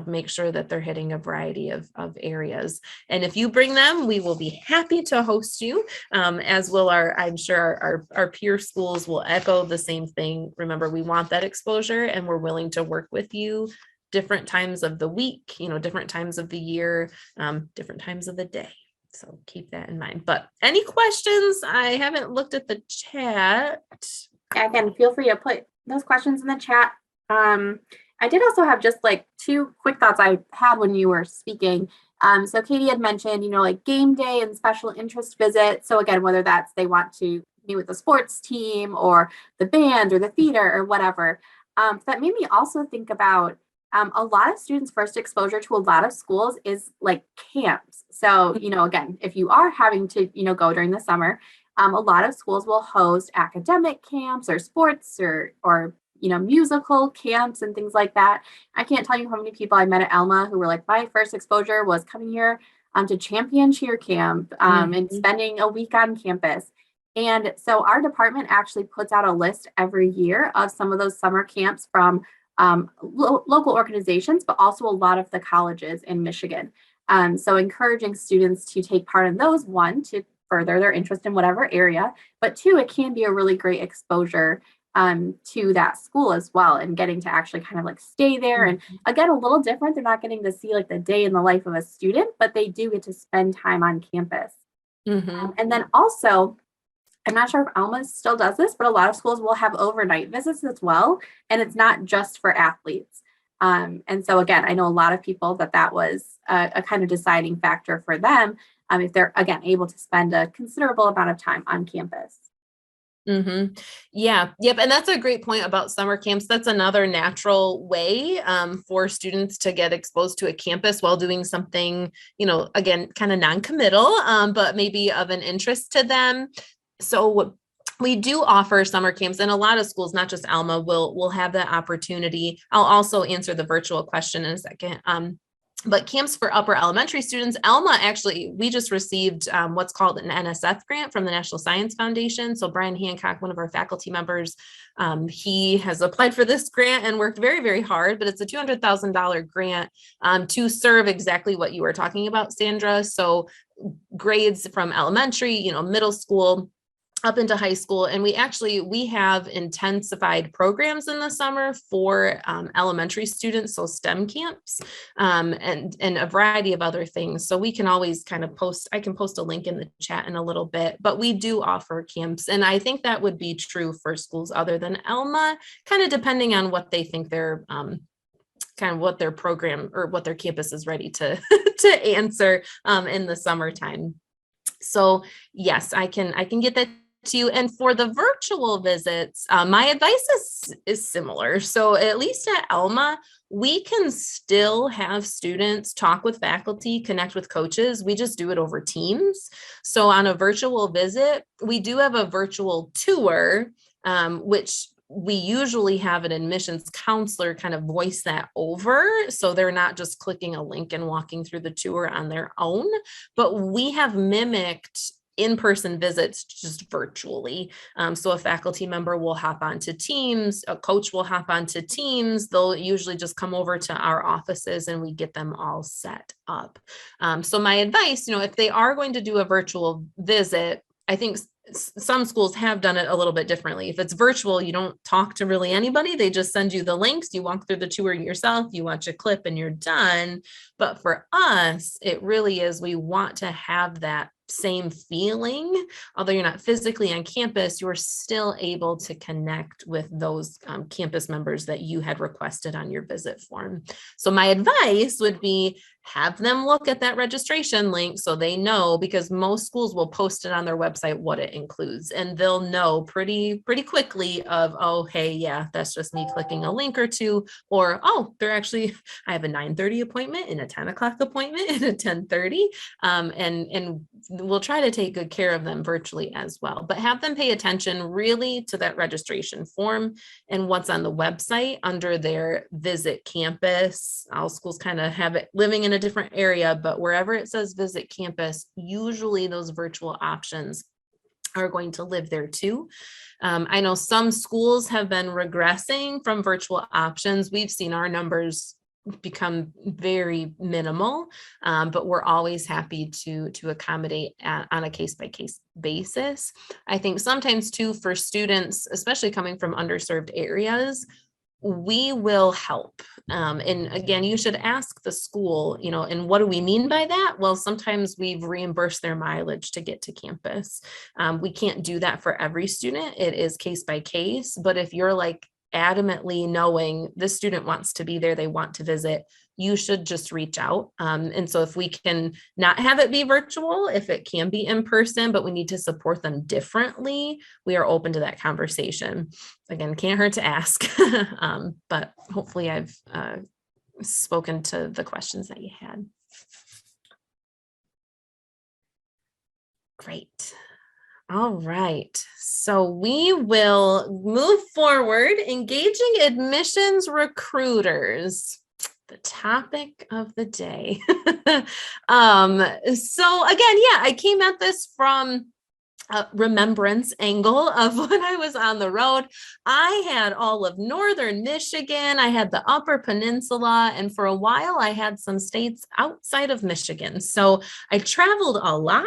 make sure that they're hitting a variety of areas. And if you bring them, we will be happy to host you, as will I'm sure our peer schools will echo the same thing. Remember, we want that exposure and we're willing to work with you different times of the week, different times of the year, different times of the day. So keep that in mind. But any questions? I haven't looked at the chat. Again, feel free to put those questions in the chat. I did also have just like two quick thoughts I had when you were speaking. So Katie had mentioned, like game day and special interest visits. So again, whether that's they want to meet with the sports team or the band or the theater or whatever. That made me also think about a lot of students' first exposure to a lot of schools is like camps. So, again, if you are having to, go during the summer, a lot of schools will host academic camps or sports or musical camps and things like that. I can't tell you how many people I met at Alma who were like, my first exposure was coming here to Champion Cheer Camp and spending a week on campus. And so our department actually puts out a list every year of some of those summer camps from local organizations, but also a lot of the colleges in Michigan. So encouraging students to take part in those, one, to further their interest in whatever area, but two, it can be a really great exposure to that school as well, and getting to actually kind of like stay there. And again, a little different. They're not getting to see like the day in the life of a student, but they do get to spend time on campus. And then also, I'm not sure if Alma still does this, but a lot of schools will have overnight visits as well. And it's not just for athletes. And so again, I know a lot of people that was a kind of deciding factor for them if they're, again, able to spend a considerable amount of time on campus. Yeah. Yep. And that's a great point about summer camps. That's another natural way for students to get exposed to a campus while doing something, again, kind of non-committal, but maybe of an interest to them. So we do offer summer camps, and a lot of schools, not just Alma, will have that opportunity. I'll also answer the virtual question in a second. But camps for upper elementary students, Alma, actually, we just received what's called an NSF grant from the National Science Foundation. So Brian Hancock, one of our faculty members, he has applied for this grant and worked very, very hard, but it's a $200,000 grant to serve exactly what you were talking about, Sandra. So grades from elementary, middle school, up into high school. And we have intensified programs in the summer for elementary students, so STEM camps, and a variety of other things. So we can always kind of I can post a link in the chat in a little bit, but we do offer camps. And I think that would be true for schools other than Alma, kind of depending on what they think they're kind of what their program or what their campus is ready to answer in the summertime. So yes, I can get that to you. And for the virtual visits, my advice is similar. So at least at Alma, we can still have students talk with faculty, connect with coaches. We just do it over Teams. So on a virtual visit, we do have a virtual tour, which we usually have an admissions counselor kind of voice that over. So they're not just clicking a link and walking through the tour on their own, but we have mimicked in-person visits just virtually. So a faculty member will hop onto Teams, a coach will hop onto Teams. They'll usually just come over to our offices and we get them all set up. So my advice, if they are going to do a virtual visit, I think some schools have done it a little bit differently. If it's virtual, you don't talk to really anybody. They just send you the links. You walk through the tour yourself, you watch a clip and you're done. But for us, it really is, we want to have that same feeling. Although you're not physically on campus, you're still able to connect with those campus members that you had requested on your visit form. So my advice would be, have them look at that registration link so they know, because most schools will post it on their website what it includes, and they'll know pretty quickly of, oh, hey, yeah, that's just me clicking a link or two, or, oh, they're actually, I have a 9:30 appointment and a 10 o'clock appointment and a 10:30, and we'll try to take good care of them virtually as well. But have them pay attention really to that registration form and what's on the website under their visit campus. All schools kind of have it living in a different area, but wherever it says visit campus, usually those virtual options are going to live there too. I know some schools have been regressing from virtual options. We've seen our numbers become very minimal, but we're always happy to accommodate on a case-by-case basis. I think sometimes too, for students, especially coming from underserved areas, we will help. And again, you should ask the school, and what do we mean by that? Well, sometimes we've reimbursed their mileage to get to campus. We can't do that for every student. It is case by case. But if you're like adamantly knowing this student wants to be there, they want to visit, you should just reach out. And so if we can not have it be virtual, if it can be in person, but we need to support them differently, we are open to that conversation. Again, can't hurt to ask, but hopefully I've spoken to the questions that you had. Great. All right, so we will move forward. Engaging admissions recruiters, the topic of the day. So again, yeah, I came at this from a remembrance angle of when I was on the road. I had all of northern Michigan, I had the Upper Peninsula, and for a while I had some states outside of Michigan. So I traveled a lot.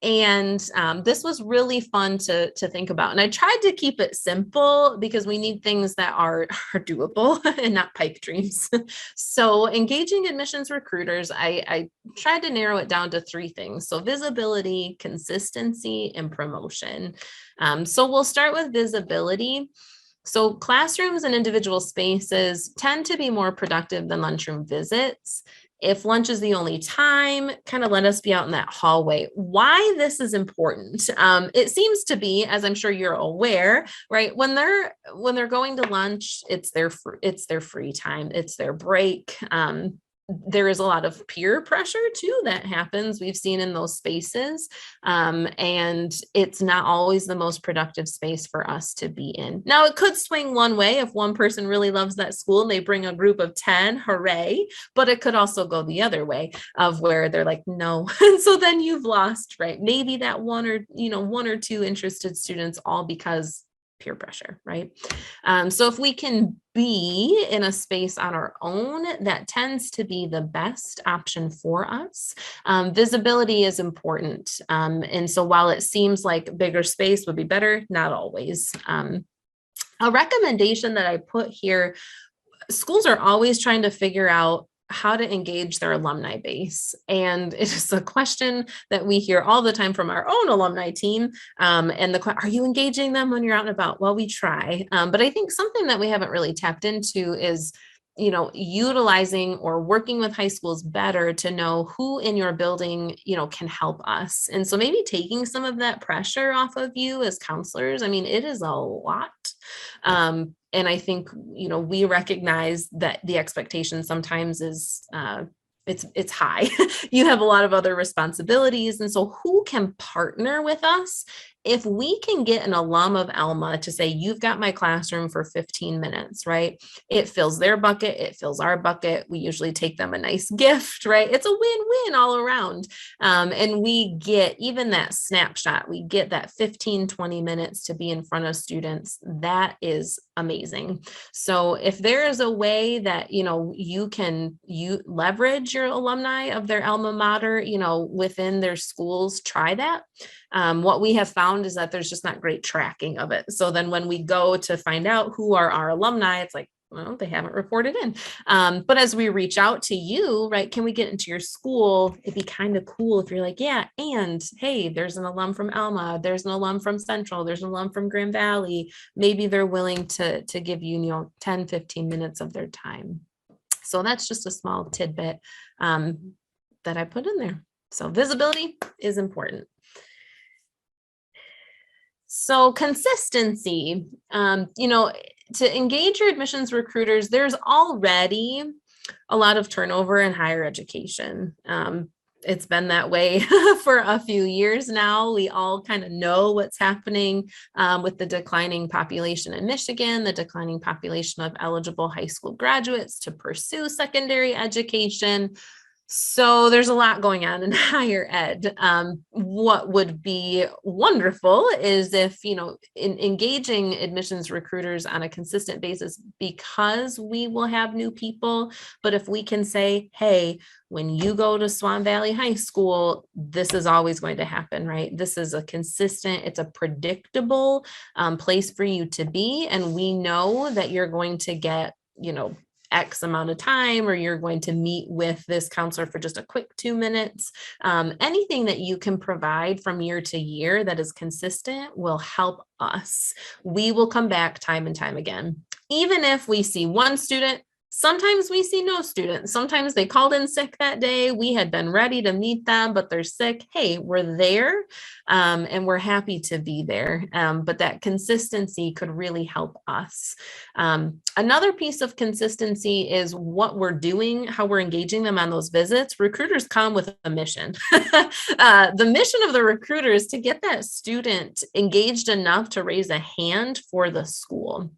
And this was really fun to think about. And I tried to keep it simple because we need things that are doable and not pipe dreams. So engaging admissions recruiters, I tried to narrow it down to 3 things. So visibility, consistency, and promotion. So we'll start with visibility. So classrooms and individual spaces tend to be more productive than lunchroom visits. If lunch is the only time, kind of let us be out in that hallway. Why this is important? It seems to be, as I'm sure you're aware, right? When they're going to lunch, it's their free time, it's their break. There is a lot of peer pressure too that happens. We've seen in those spaces, and it's not always the most productive space for us to be in. Now, it could swing one way if one person really loves that school and they bring a group of 10, hooray! But it could also go the other way of where they're like, no, and so then you've lost, right? Maybe that one or two interested students, all because peer pressure, right? So if we can be in a space on our own, that tends to be the best option for us. Visibility is important. And so while it seems like bigger space would be better, not always. A recommendation that I put here, schools are always trying to figure out how to engage their alumni base. And it is a question that we hear all the time from our own alumni team. And are you engaging them when you're out and about? Well, we try. But I think something that we haven't really tapped into is, utilizing or working with high schools better to know who in your building, can help us. And so maybe taking some of that pressure off of you as counselors. I mean, it is a lot. And I think, we recognize that the expectation sometimes is, it's high. You have a lot of other responsibilities. And so who can partner with us? If we can get an alum of Alma to say, you've got my classroom for 15 minutes, right? It fills their bucket. It fills our bucket. We usually take them a nice gift, right? It's a win-win all around. And we get even that snapshot. We get that 15, 20 minutes to be in front of students. That is amazing. So if there is a way that, you leverage your alumni of their alma mater, within their schools, try that. What we have found found is that there's just not great tracking of it. So then when we go to find out who are our alumni, it's like, well, they haven't reported in. But as we reach out to you, right, can we get into your school? It'd be kind of cool if you're like, yeah, and hey, there's an alum from Alma, there's an alum from Central, there's an alum from Grand Valley. Maybe they're willing to give you, 10, 15 minutes of their time. So that's just a small tidbit that I put in there. So visibility is important. So consistency, to engage your admissions recruiters, there's already a lot of turnover in higher education. It's been that way for a few years now. We all kind of know what's happening with the declining population in Michigan, the declining population of eligible high school graduates to pursue secondary education. So there's a lot going on in higher ed. What would be wonderful is if, in engaging admissions recruiters on a consistent basis, because we will have new people, but if we can say, hey, when you go to Swan Valley High School, this is always going to happen, right? This is a consistent, it's a predictable place for you to be. And we know that you're going to get, X amount of time, or you're going to meet with this counselor for just a quick 2 minutes. Anything that you can provide from year to year that is consistent will help us. We will come back time and time again. Even if we see one student, sometimes we see no students. Sometimes they called in sick that day. We had been ready to meet them, but they're sick. Hey, we're there and we're happy to be there. But that consistency could really help us. Another piece of consistency is what we're doing, how we're engaging them on those visits. Recruiters come with a mission. The mission of the recruiter is to get that student engaged enough to raise a hand for the school.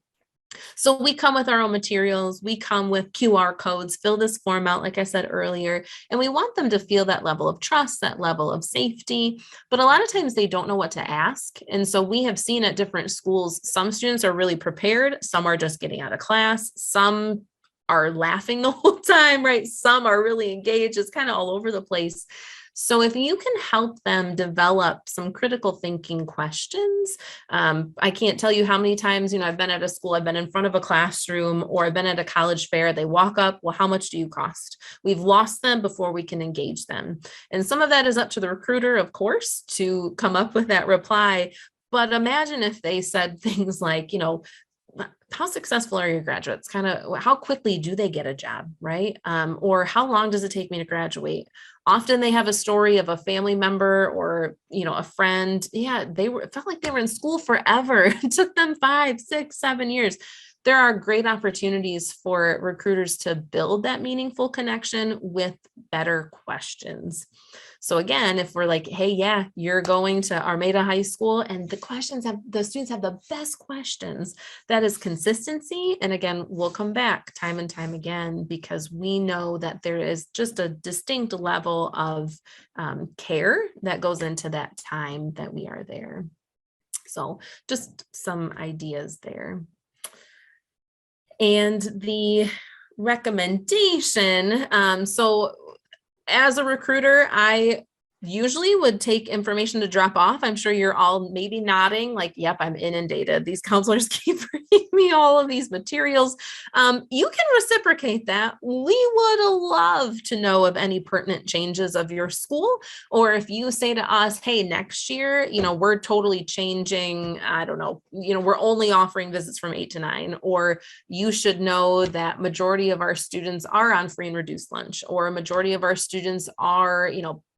So we come with our own materials, we come with QR codes, fill this form out, like I said earlier, and we want them to feel that level of trust, that level of safety. But a lot of times they don't know what to ask. And so we have seen at different schools, some students are really prepared, some are just getting out of class, some are laughing the whole time, right? Some are really engaged. It's kind of all over the place. So if you can help them develop some critical thinking questions, I can't tell you how many times, I've been at a school, I've been in front of a classroom, or I've been at a college fair, they walk up, well, how much do you cost? We've lost them before we can engage them. And some of that is up to the recruiter, of course, to come up with that reply. But imagine if they said things like, how successful are your graduates? Kind of how quickly do they get a job, right? Or how long does it take me to graduate? Often they have a story of a family member or, a friend. Yeah, it felt like they were in school forever. It took them 5, 6, 7 years. There are great opportunities for recruiters to build that meaningful connection with better questions. So again, if we're like, hey, yeah, you're going to Armada High School and the students have the best questions, that is consistency. And again, we'll come back time and time again because we know that there is just a distinct level of care that goes into that time that we are there. So just some ideas there. And the recommendation, so as a recruiter, I usually would take information to drop off. I'm sure you're all maybe nodding like, yep, I'm inundated. These counselors keep bringing me all of these materials. You can reciprocate that. We would love to know of any pertinent changes of your school, or if you say to us, hey, next year, we're totally changing, I don't know, we're only offering visits from 8 to 9, or you should know that majority of our students are on free and reduced lunch, or a majority of our students are,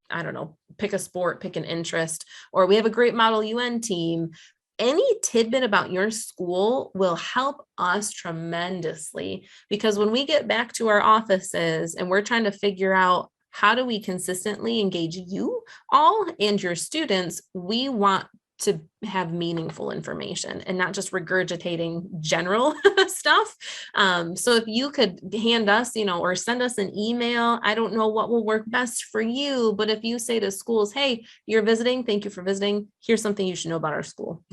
I don't know, pick a sport, pick an interest, or we have a great Model UN team. Any tidbit about your school will help us tremendously, because when we get back to our offices and we're trying to figure out how do we consistently engage you all and your students, we want to have meaningful information and not just regurgitating general stuff. So if you could hand us, or send us an email, I don't know what will work best for you, but if you say to schools, hey, you're visiting, thank you for visiting, here's something you should know about our school.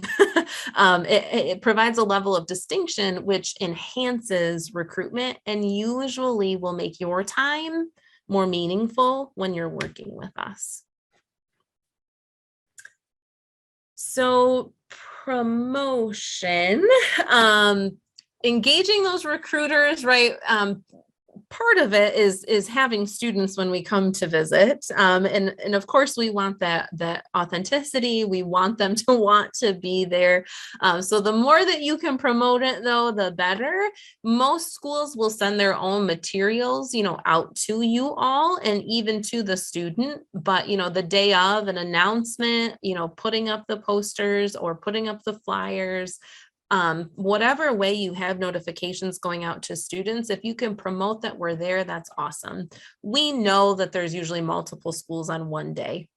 It provides a level of distinction, which enhances recruitment and usually will make your time more meaningful when you're working with us. So promotion, engaging those recruiters, right? Part of it is having students when we come to visit, and of course we want that authenticity. We want them to want to be there. So the more that you can promote it, though, the better. Most schools will send their own materials, out to you all and even to the student. But the day of an announcement, putting up the posters or putting up the flyers, whatever way you have notifications going out to students, if you can promote that we're there, that's awesome. We know that there's usually multiple schools on one day.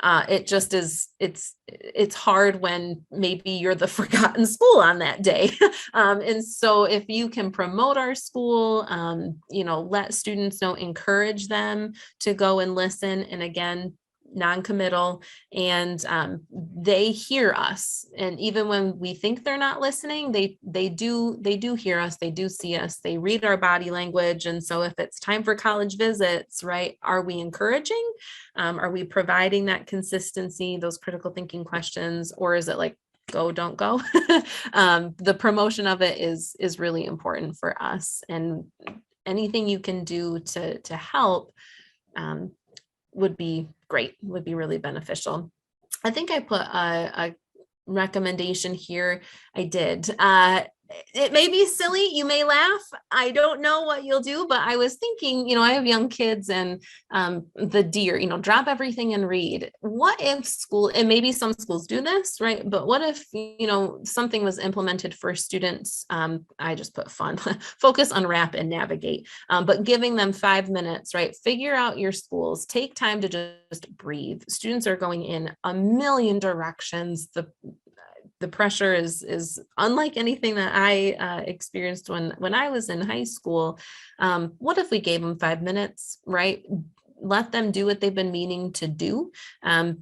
It just is, it's hard when maybe you're the forgotten school on that day. And so if you can promote our school, let students know, encourage them to go and listen. And again, non-committal, and they hear us, and even when we think they're not listening, they do hear us, they do see us, they read our body language. And so if it's time for college visits, right, are we encouraging, are we providing that consistency, those critical thinking questions, or is it like go, don't go? The promotion of it is really important for us, and anything you can do to help would be great, would be really beneficial. I think I put a recommendation here. I did. It may be silly. You may laugh. I don't know what you'll do, but I was thinking, I have young kids, and the deer, drop everything and read. What if school, and maybe some schools do this, right? But what if, something was implemented for students? I just put fun, focus, unwrap, and navigate, but giving them 5 minutes, right? Figure out your schools, take time to just breathe. Students are going in a million directions. The pressure is unlike anything that I experienced when I was in high school. What if we gave them 5 minutes, right? Let them do what they've been meaning to do.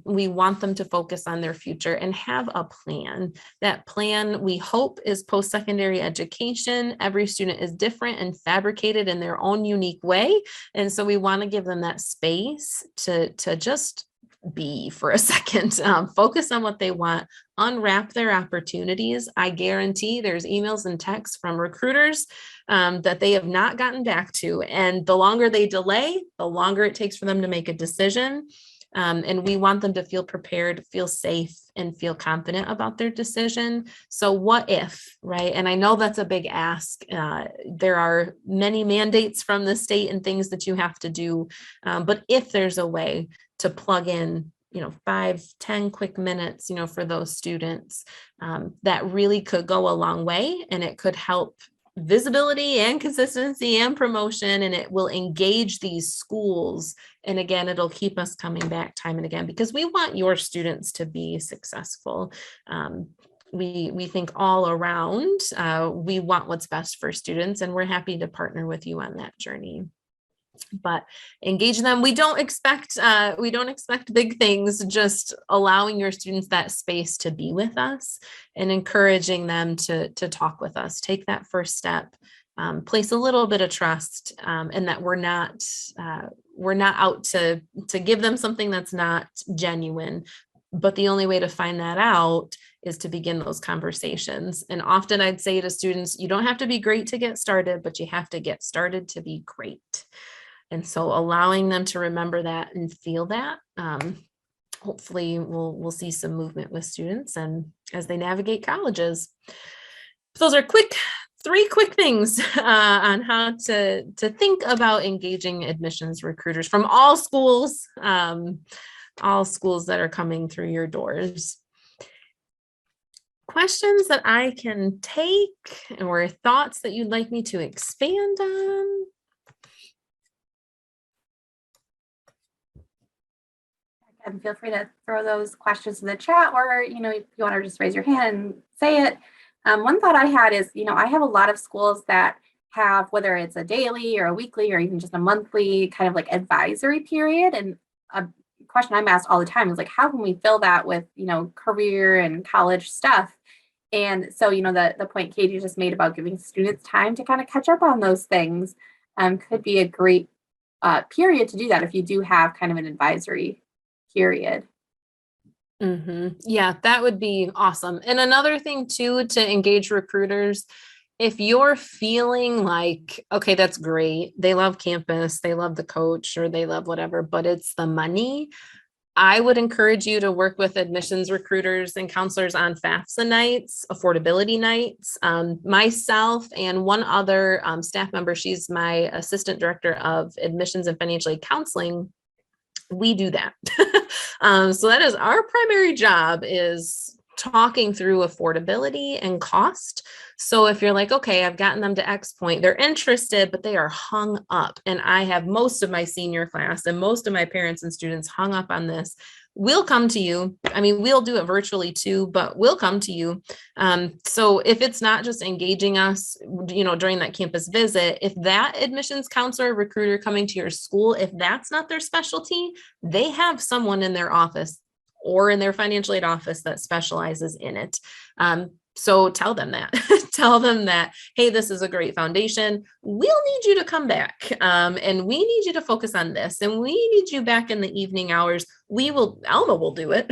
We want them to focus on their future and have a plan. That plan, we hope, is post-secondary education. Every student is different and fabricated in their own unique way. And so we want to give them that space to just be for a second, focus on what they want, unwrap their opportunities. I guarantee there's emails and texts from recruiters that they have not gotten back to. And the longer they delay, the longer it takes for them to make a decision. And we want them to feel prepared, feel safe, and feel confident about their decision. So what if, right? And I know that's a big ask. There are many mandates from the state and things that you have to do. But if there's a way to plug in, 5-10 quick minutes, for those students, that really could go a long way, and it could help visibility and consistency and promotion, and it will engage these schools. And again, it'll keep us coming back time and again, because we want your students to be successful. We think all around, we want what's best for students, and we're happy to partner with you on that journey. But engage them. We don't expect big things, just allowing your students that space to be with us and encouraging them to talk with us, take that first step, place a little bit of trust, and that we're not out to give them something that's not genuine. But the only way to find that out is to begin those conversations. And often I'd say to students, you don't have to be great to get started, but you have to get started to be great. And so allowing them to remember that and feel that, hopefully we'll see some movement with students and as they navigate colleges. So those are three quick things on how to think about engaging admissions recruiters from all schools that are coming through your doors. Questions that I can take, or thoughts that you'd like me to expand on? And feel free to throw those questions in the chat, or, if you want to just raise your hand and say it. One thought I had is, I have a lot of schools that have, whether it's a daily or a weekly or even just a monthly kind of like advisory period. And a question I'm asked all the time is like, how can we fill that with, career and college stuff? And so, the point Katie just made about giving students time to kind of catch up on those things could be a great period to do that if you do have kind of an advisory period. Yeah, that would be awesome. And another thing too, to engage recruiters, if you're feeling like, okay, that's great. They love campus, they love the coach, or they love whatever, but it's the money. I would encourage you to work with admissions recruiters and counselors on FAFSA nights, affordability nights. Myself and one other staff member, she's my assistant director of admissions and financial aid counseling. We do that. So that is our primary job, is talking through affordability and cost. So if you're like, okay, I've gotten them to X point, they're interested, but they are hung up. And I have most of my senior class and most of my parents and students hung up on this. We'll come to you. I mean, we'll do it virtually too, but we'll come to you. So if it's not just engaging us, during that campus visit, if that admissions counselor, recruiter coming to your school, if that's not their specialty, they have someone in their office or in their financial aid office that specializes in it. So tell them that. Tell them that, hey, this is a great foundation. We'll need you to come back. And we need you to focus on this. And we need you back in the evening hours. Alma will do it.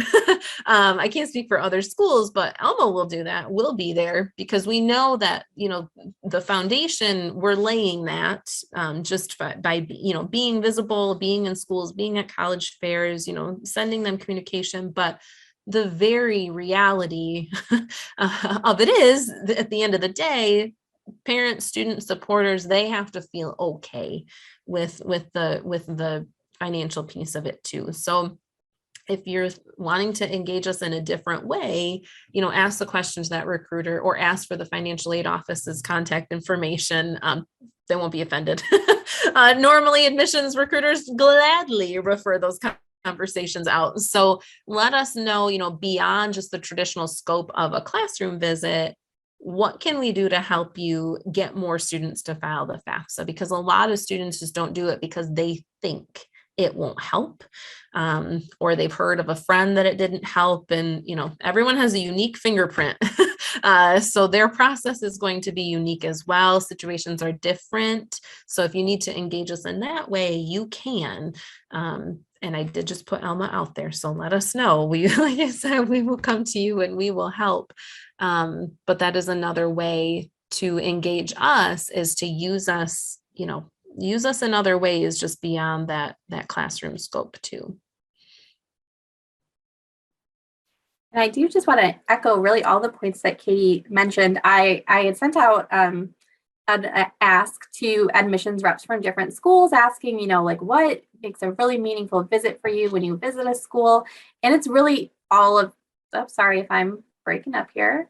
I can't speak for other schools, but Alma will do that. We'll be there because we know that, the foundation, we're laying that just by being visible, being in schools, being at college fairs, sending them communication. But the very reality of it is, at the end of the day, parents, students, supporters, they have to feel okay with the financial piece of it too. So if you're wanting to engage us in a different way, ask the questions that recruiter, or ask for the financial aid office's contact information. They won't be offended. Normally admissions recruiters gladly refer those conversations out. So let us know, beyond just the traditional scope of a classroom visit, what can we do to help you get more students to file the FAFSA? Because a lot of students just don't do it because they think it won't help, or they've heard of a friend that it didn't help. And, everyone has a unique fingerprint. So their process is going to be unique as well. Situations are different. So if you need to engage us in that way, you can. And I did just put Alma out there. So let us know. Like I said, we will come to you and we will help. But that is another way to engage us, is to use us, use us in other ways, just beyond that classroom scope too. And I do just want to echo really all the points that Katie mentioned. I had sent out an ask to admissions reps from different schools asking, what makes a really meaningful visit for you when you visit a school? And it's really all of, sorry if I'm breaking up here.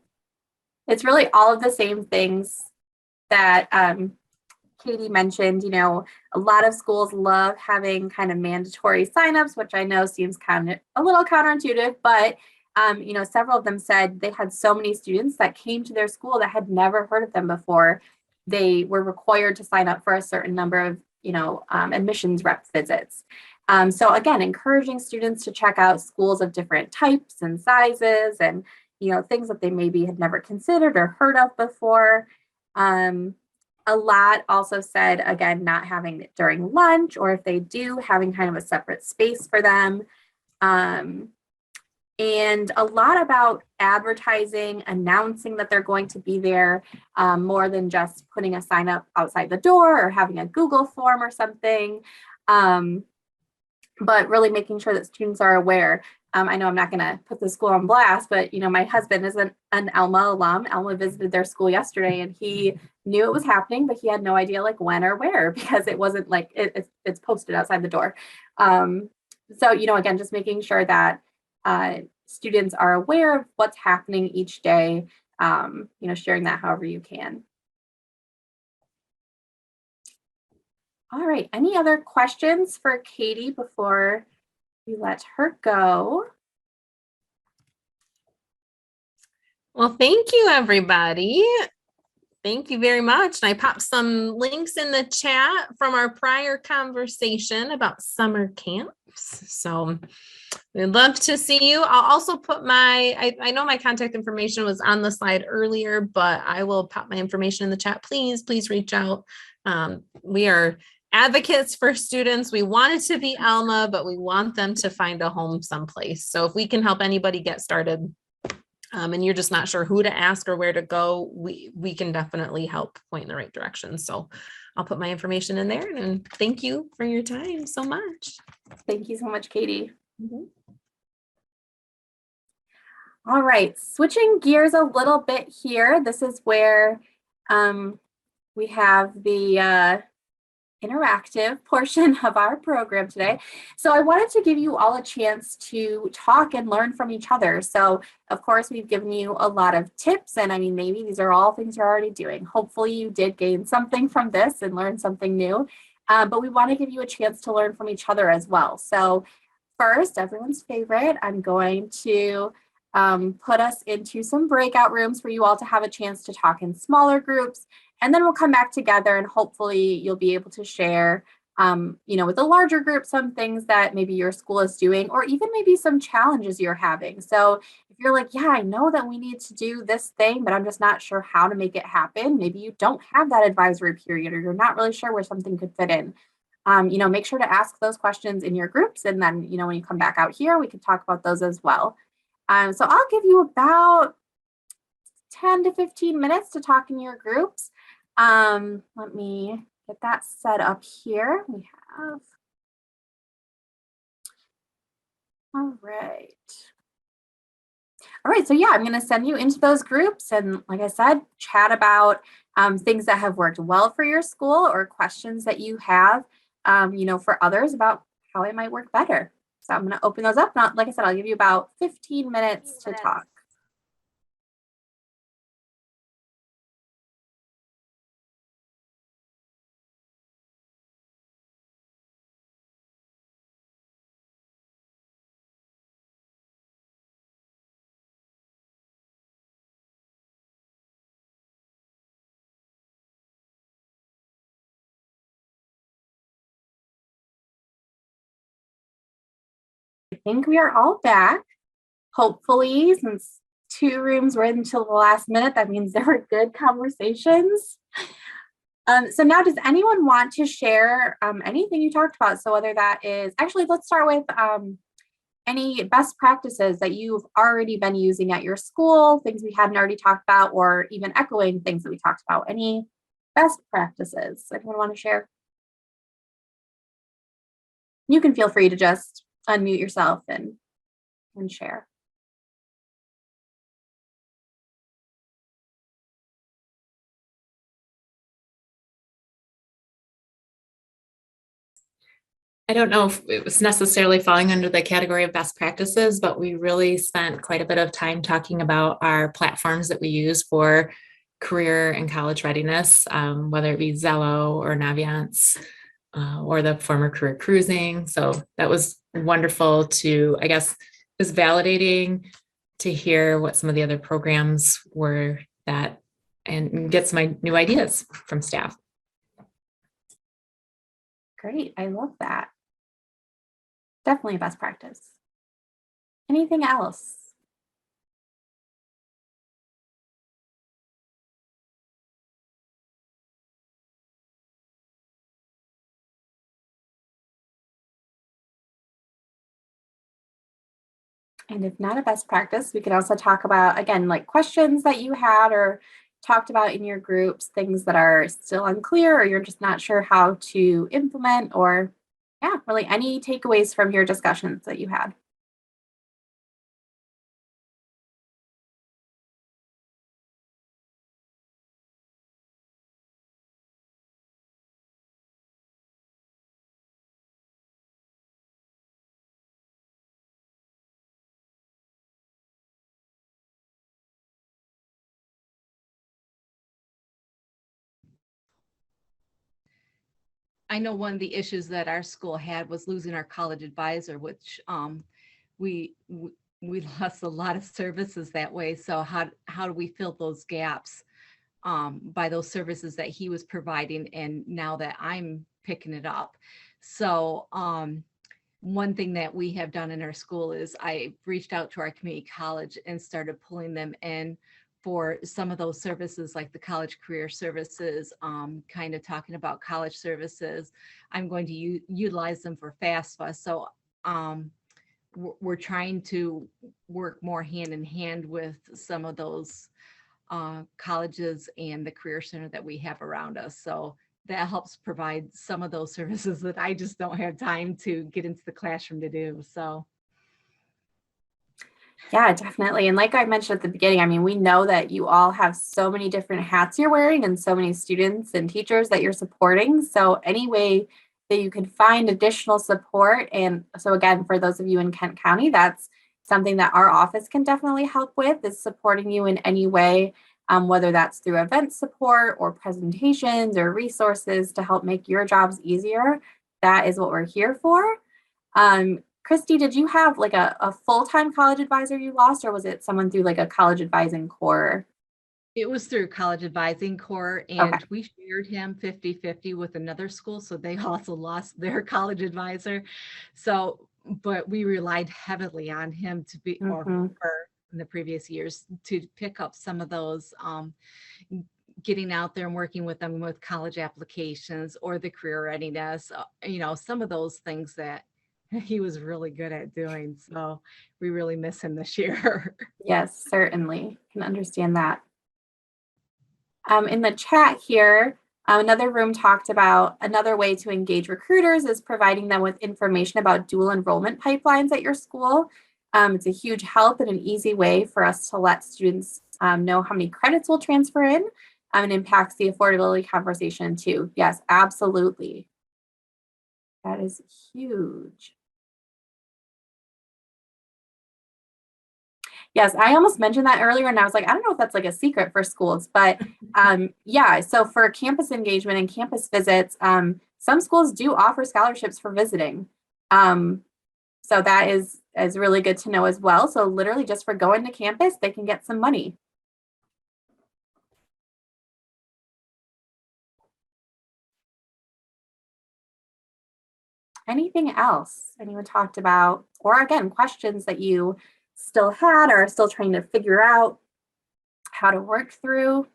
It's really all of the same things that Katie mentioned. A lot of schools love having kind of mandatory signups, which I know seems kind of a little counterintuitive, but several of them said they had so many students that came to their school that had never heard of them before. They were required to sign up for a certain number of, admissions rep visits. So again, encouraging students to check out schools of different types and sizes, and, things that they maybe had never considered or heard of before. A lot also said, again, not having it during lunch, or if they do, having kind of a separate space for them. And a lot about advertising, announcing that they're going to be there, more than just putting a sign up outside the door or having a Google form or something, but really making sure that students are aware. I know I'm not going to put the school on blast, but my husband is an Alma alum. Alma visited their school yesterday, and he knew it was happening, but he had no idea when or where, because it wasn't like it's posted outside the door. So again, just making sure that students are aware of what's happening each day, sharing that however you can. All right, any other questions for Katie before we let her go? Well, thank you, everybody. Thank you very much. And I popped some links in the chat from our prior conversation about summer camps. So we'd love to see you. I'll also put I know my contact information was on the slide earlier, but I will pop my information in the chat. Please reach out. We are advocates for students. We want it to be Alma, but we want them to find a home someplace. So if we can help anybody get started, and you're just not sure who to ask or where to go, we can definitely help point in the right direction. So I'll put my information in there, and thank you for your time so much. Thank you so much, Katie. Mhm. All right, switching gears a little bit here. This is where we have the interactive portion of our program today. So I wanted to give you all a chance to talk and learn from each other. So of course, we've given you a lot of tips, and I mean, maybe these are all things you're already doing. Hopefully you did gain something from this and learn something new, but we want to give you a chance to learn from each other as well. So first, everyone's favorite, I'm going to put us into some breakout rooms for you all to have a chance to talk in smaller groups. And then we'll come back together, and hopefully you'll be able to share, with a larger group, some things that maybe your school is doing, or even maybe some challenges you're having. So if you're like, yeah, I know that we need to do this thing, but I'm just not sure how to make it happen. Maybe you don't have that advisory period, or you're not really sure where something could fit in. Make sure to ask those questions in your groups. And then, when you come back out here, we can talk about those as well. So I'll give you about 10 to 15 minutes to talk in your groups. Let me get that set up here. We have, all right. All right, so yeah, I'm going to send you into those groups, and like I said, chat about things that have worked well for your school, or questions that you have, for others about how it might work better. So I'm going to open those up. Now, like I said, I'll give you about 15 minutes to talk. I think we are all back. Hopefully, since 2 rooms were until the last minute, that means there were good conversations. So now, does anyone want to share anything you talked about? So whether that is, actually, let's start with any best practices that you've already been using at your school, things we hadn't already talked about, or even echoing things that we talked about. Any best practices anyone want to share? You can feel free to just unmute yourself and share. I don't know if it was necessarily falling under the category of best practices, but we really spent quite a bit of time talking about our platforms that we use for career and college readiness, whether it be Zello or Naviance, or the former Career Cruising. So that was wonderful to, I guess, it was validating to hear what some of the other programs were that, and get some new ideas from staff. Great, I love that. Definitely a best practice. Anything else? And if not a best practice, we could also talk about, again, like questions that you had or talked about in your groups, things that are still unclear, or you're just not sure how to implement, or yeah, really any takeaways from your discussions that you had. I know one of the issues that our school had was losing our college advisor, which we lost a lot of services that way. So how do we fill those gaps by those services that he was providing, and now that I'm picking it up? So one thing that we have done in our school is I reached out to our community college and started pulling them in for some of those services like the college career services, kind of talking about college services. I'm going to utilize them for FAFSA. So we're trying to work more hand in hand with some of those colleges and the career center that we have around us. So that helps provide some of those services that I just don't have time to get into the classroom to do. So. Yeah, definitely. And like I mentioned at the beginning, I mean, we know that you all have so many different hats you're wearing and so many students and teachers that you're supporting. So any way that you can find additional support. And so again, for those of you in Kent County, that's something that our office can definitely help with, is supporting you in any way, whether that's through event support or presentations or resources to help make your jobs easier. That is what we're here for. Christy, did you have like a full-time college advisor you lost, or was it someone through like a college advising corps? It was through College Advising Corps, and Okay. we shared him 50-50 with another school. So they also lost their college advisor. So, but we relied heavily on him to be, or Mhm. her in the previous years, to pick up some of those, getting out there and working with them with college applications or the career readiness, some of those things that he was really good at doing. So we really miss him this year. Yes, certainly. Can understand that. In the chat here, another room talked about another way to engage recruiters is providing them with information about dual enrollment pipelines at your school. It's a huge help and an easy way for us to let students know how many credits will transfer in, and impacts the affordability conversation too. Yes, absolutely. That is huge. Yes, I almost mentioned that earlier, and I was like, I don't know if that's like a secret for schools, but yeah, so for campus engagement and campus visits, some schools do offer scholarships for visiting. So that is really good to know as well. So literally just for going to campus, they can get some money. Anything else anyone talked about, or again, questions that you still had or are still trying to figure out how to work through?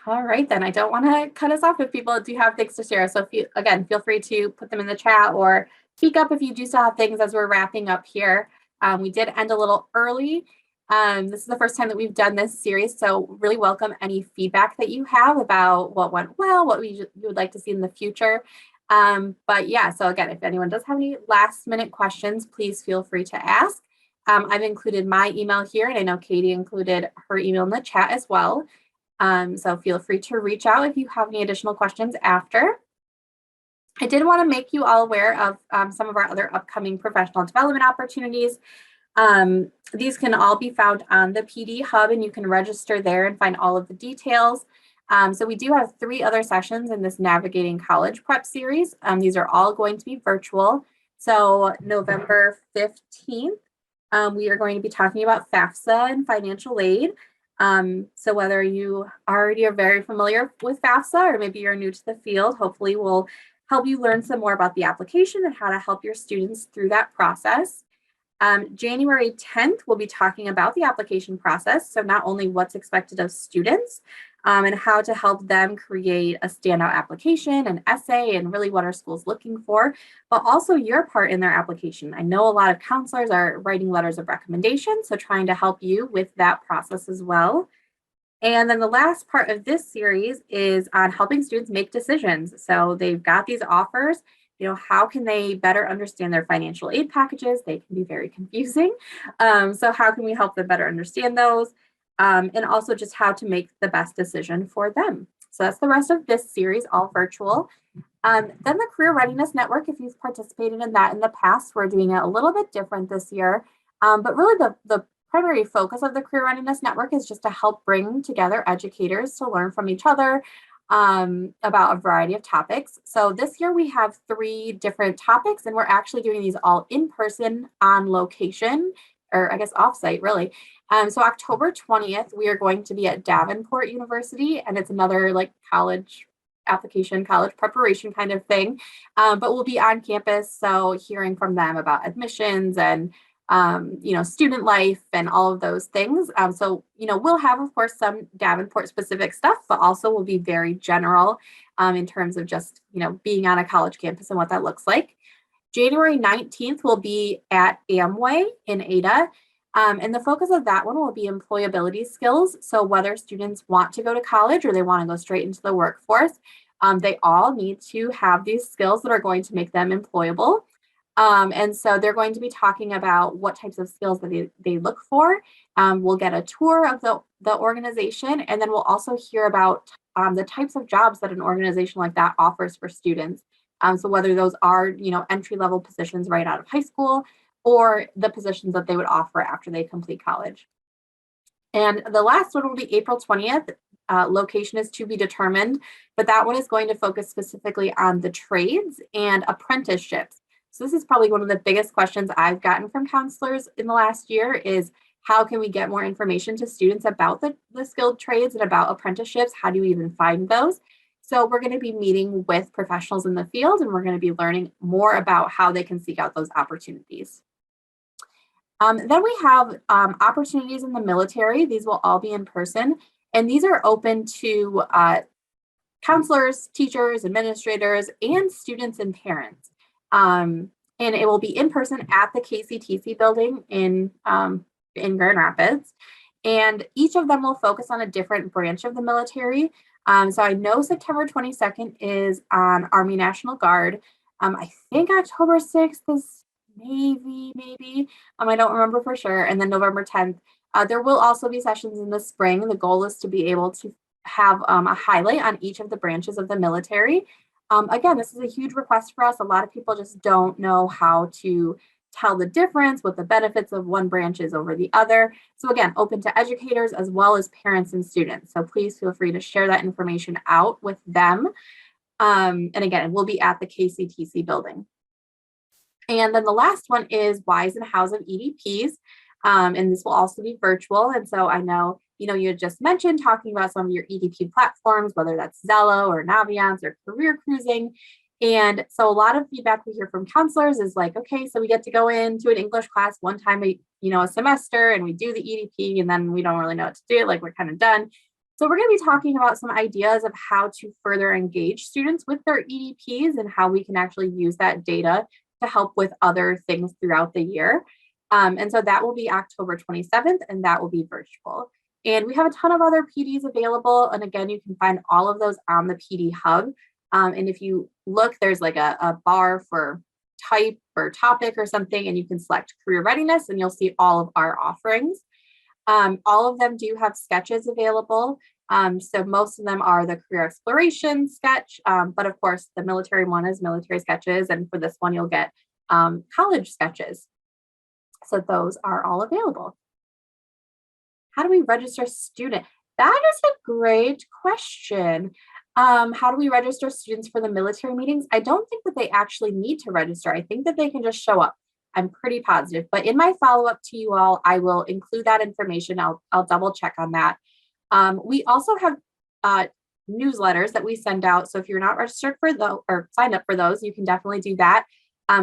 All right, then I don't want to cut us off if people do have things to share. So if you, again, feel free to put them in the chat or speak up if you do still have things as we're wrapping up here. We did end a little early. This is the first time that we've done this series, so really welcome any feedback that you have about what went well, what you would like to see in the future. But yeah, so again, if anyone does have any last minute questions, please feel free to ask. I've included my email here, and I know Katie included her email in the chat as well. So feel free to reach out if you have any additional questions after. I did want to make you all aware of some of our other upcoming professional development opportunities. These can all be found on the PD Hub, and you can register there and find all of the details. So we do have 3 other sessions in this Navigating College Prep series. These are all going to be virtual. So November 15th, we are going to be talking about FAFSA and financial aid. So whether you already are very familiar with FAFSA or maybe you're new to the field, hopefully we'll help you learn some more about the application and how to help your students through that process. January 10th, we'll be talking about the application process. So not only what's expected of students and how to help them create a standout application, an essay, and really what our school's looking for, but also your part in their application. I know a lot of counselors are writing letters of recommendation, so trying to help you with that process as well. And then the last part of this series is on helping students make decisions. So they've got these offers. How can they better understand their financial aid packages? They can be very confusing. So how can we help them better understand those? And also just how to make the best decision for them. So that's the rest of this series, all virtual. Then the Career Readiness Network, if you've participated in that in the past, we're doing it a little bit different this year. But really the primary focus of the Career Readiness Network is just to help bring together educators to learn from each other about a variety of topics. So this year we have 3 different topics, and we're actually doing these all in person, on location, or I guess offsite really. So October 20th, we are going to be at Davenport University, and it's another like college application, college preparation kind of thing. But we'll be on campus, so hearing from them about admissions and student life and all of those things. So we'll have, of course, some Davenport specific stuff, but also will be very general in terms of just being on a college campus and what that looks like. January 19th will be at Amway in Ada. And the focus of that one will be employability skills. So whether students want to go to college or they want to go straight into the workforce, they all need to have these skills that are going to make them employable. And so they're going to be talking about what types of skills that they look for. We'll get a tour of the organization, and then we'll also hear about the types of jobs that an organization like that offers for students. So whether those are, entry-level positions right out of high school, or the positions that they would offer after they complete college. And the last one will be April 20th. Location is to be determined, but that one is going to focus specifically on the trades and apprenticeships. So this is probably one of the biggest questions I've gotten from counselors in the last year is how can we get more information to students about the skilled trades and about apprenticeships? How do you even find those? So we're going to be meeting with professionals in the field, and we're going to be learning more about how they can seek out those opportunities. Then we have opportunities in the military. These will all be in person, and these are open to counselors, teachers, administrators, and students and parents. And it will be in person at the KCTC building in Grand Rapids. And each of them will focus on a different branch of the military. So I know September 22nd is on Army National Guard. I think October 6th is maybe. I don't remember for sure. And then November 10th, there will also be sessions in the spring. The goal is to be able to have a highlight on each of the branches of the military. Again, this is a huge request for us. A lot of people just don't know how to tell the difference, what the benefits of one branch is over the other. So again, open to educators as well as parents and students. So please feel free to share that information out with them. And again, we'll be at the KCTC building. And then the last one is Whys and Hows of EDPs. And this will also be virtual. And so I know, you had just mentioned talking about some of your EDP platforms, whether that's Zello or Naviance or Career Cruising. And so a lot of feedback we hear from counselors is like, okay, so we get to go into an English class one time, a semester, and we do the EDP, and then we don't really know what to do. Like, we're kind of done. So we're going to be talking about some ideas of how to further engage students with their EDPs and how we can actually use that data to help with other things throughout the year. And so that will be October 27th, and that will be virtual. And we have a ton of other PDs available. And again, you can find all of those on the PD Hub. And if you look, there's like a bar for type or topic or something, and you can select career readiness, and you'll see all of our offerings. All of them do have sketches available. So most of them are the career exploration sketch, but of course the military one is military sketches. And for this one, you'll get college sketches. So those are all available. How do we register student? That is a great question. How do we register students for the military meetings? I don't think that they actually need to register. I think that they can just show up. I'm pretty positive, but in my follow-up to you all, I will include that information. I'll double check on that. We also have newsletters that we send out. So if you're not registered for those or signed up for those, you can definitely do that.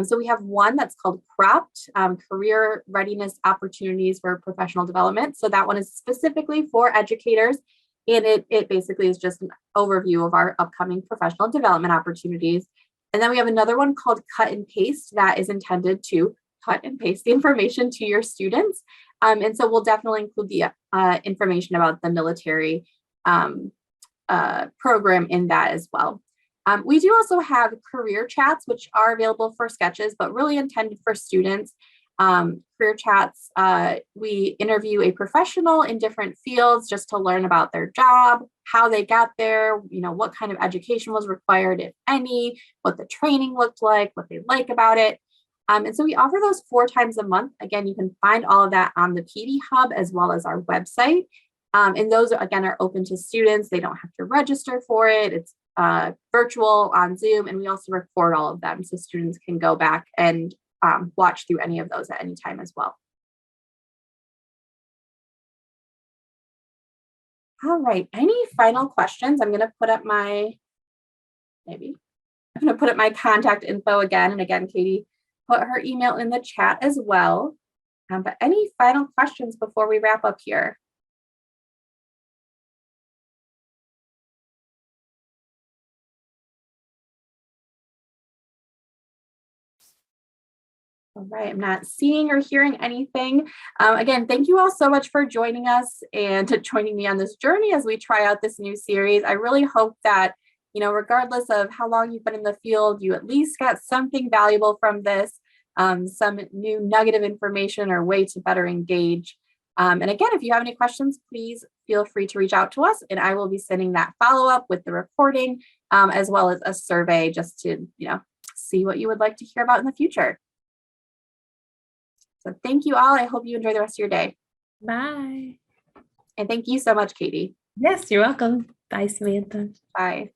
So we have one that's called CROPT, Career Readiness Opportunities for Professional Development. So that one is specifically for educators. And it basically is just an overview of our upcoming professional development opportunities. And then we have another one called Cut and Paste that is intended to cut and paste the information to your students. And so we'll definitely include the information about the military program in that as well. We do also have career chats, which are available for sketches, but really intended for students. Career chats, we interview a professional in different fields just to learn about their job, how they got there, what kind of education was required, if any, what the training looked like, what they like about it. And so we offer those 4 times a month. Again, you can find all of that on the PD Hub as well as our website. And those, again, are open to students. They don't have to register for it. It's virtual on Zoom, and we also record all of them so students can go back and watch through any of those at any time as well. All right, any final questions? I'm going to put up my contact info again. And again, Katie put her email in the chat as well. But any final questions before we wrap up here? All right, I'm not seeing or hearing anything. Again, thank you all so much for joining us and joining me on this journey as we try out this new series. I really hope that, regardless of how long you've been in the field, you at least got something valuable from this, some new nugget of information or way to better engage. And again, if you have any questions, please feel free to reach out to us, and I will be sending that follow-up with the recording, as well as a survey just to, see what you would like to hear about in the future. So thank you all. I hope you enjoy the rest of your day. Bye. And thank you so much, Katie. Yes, you're welcome. Bye, Samantha. Bye.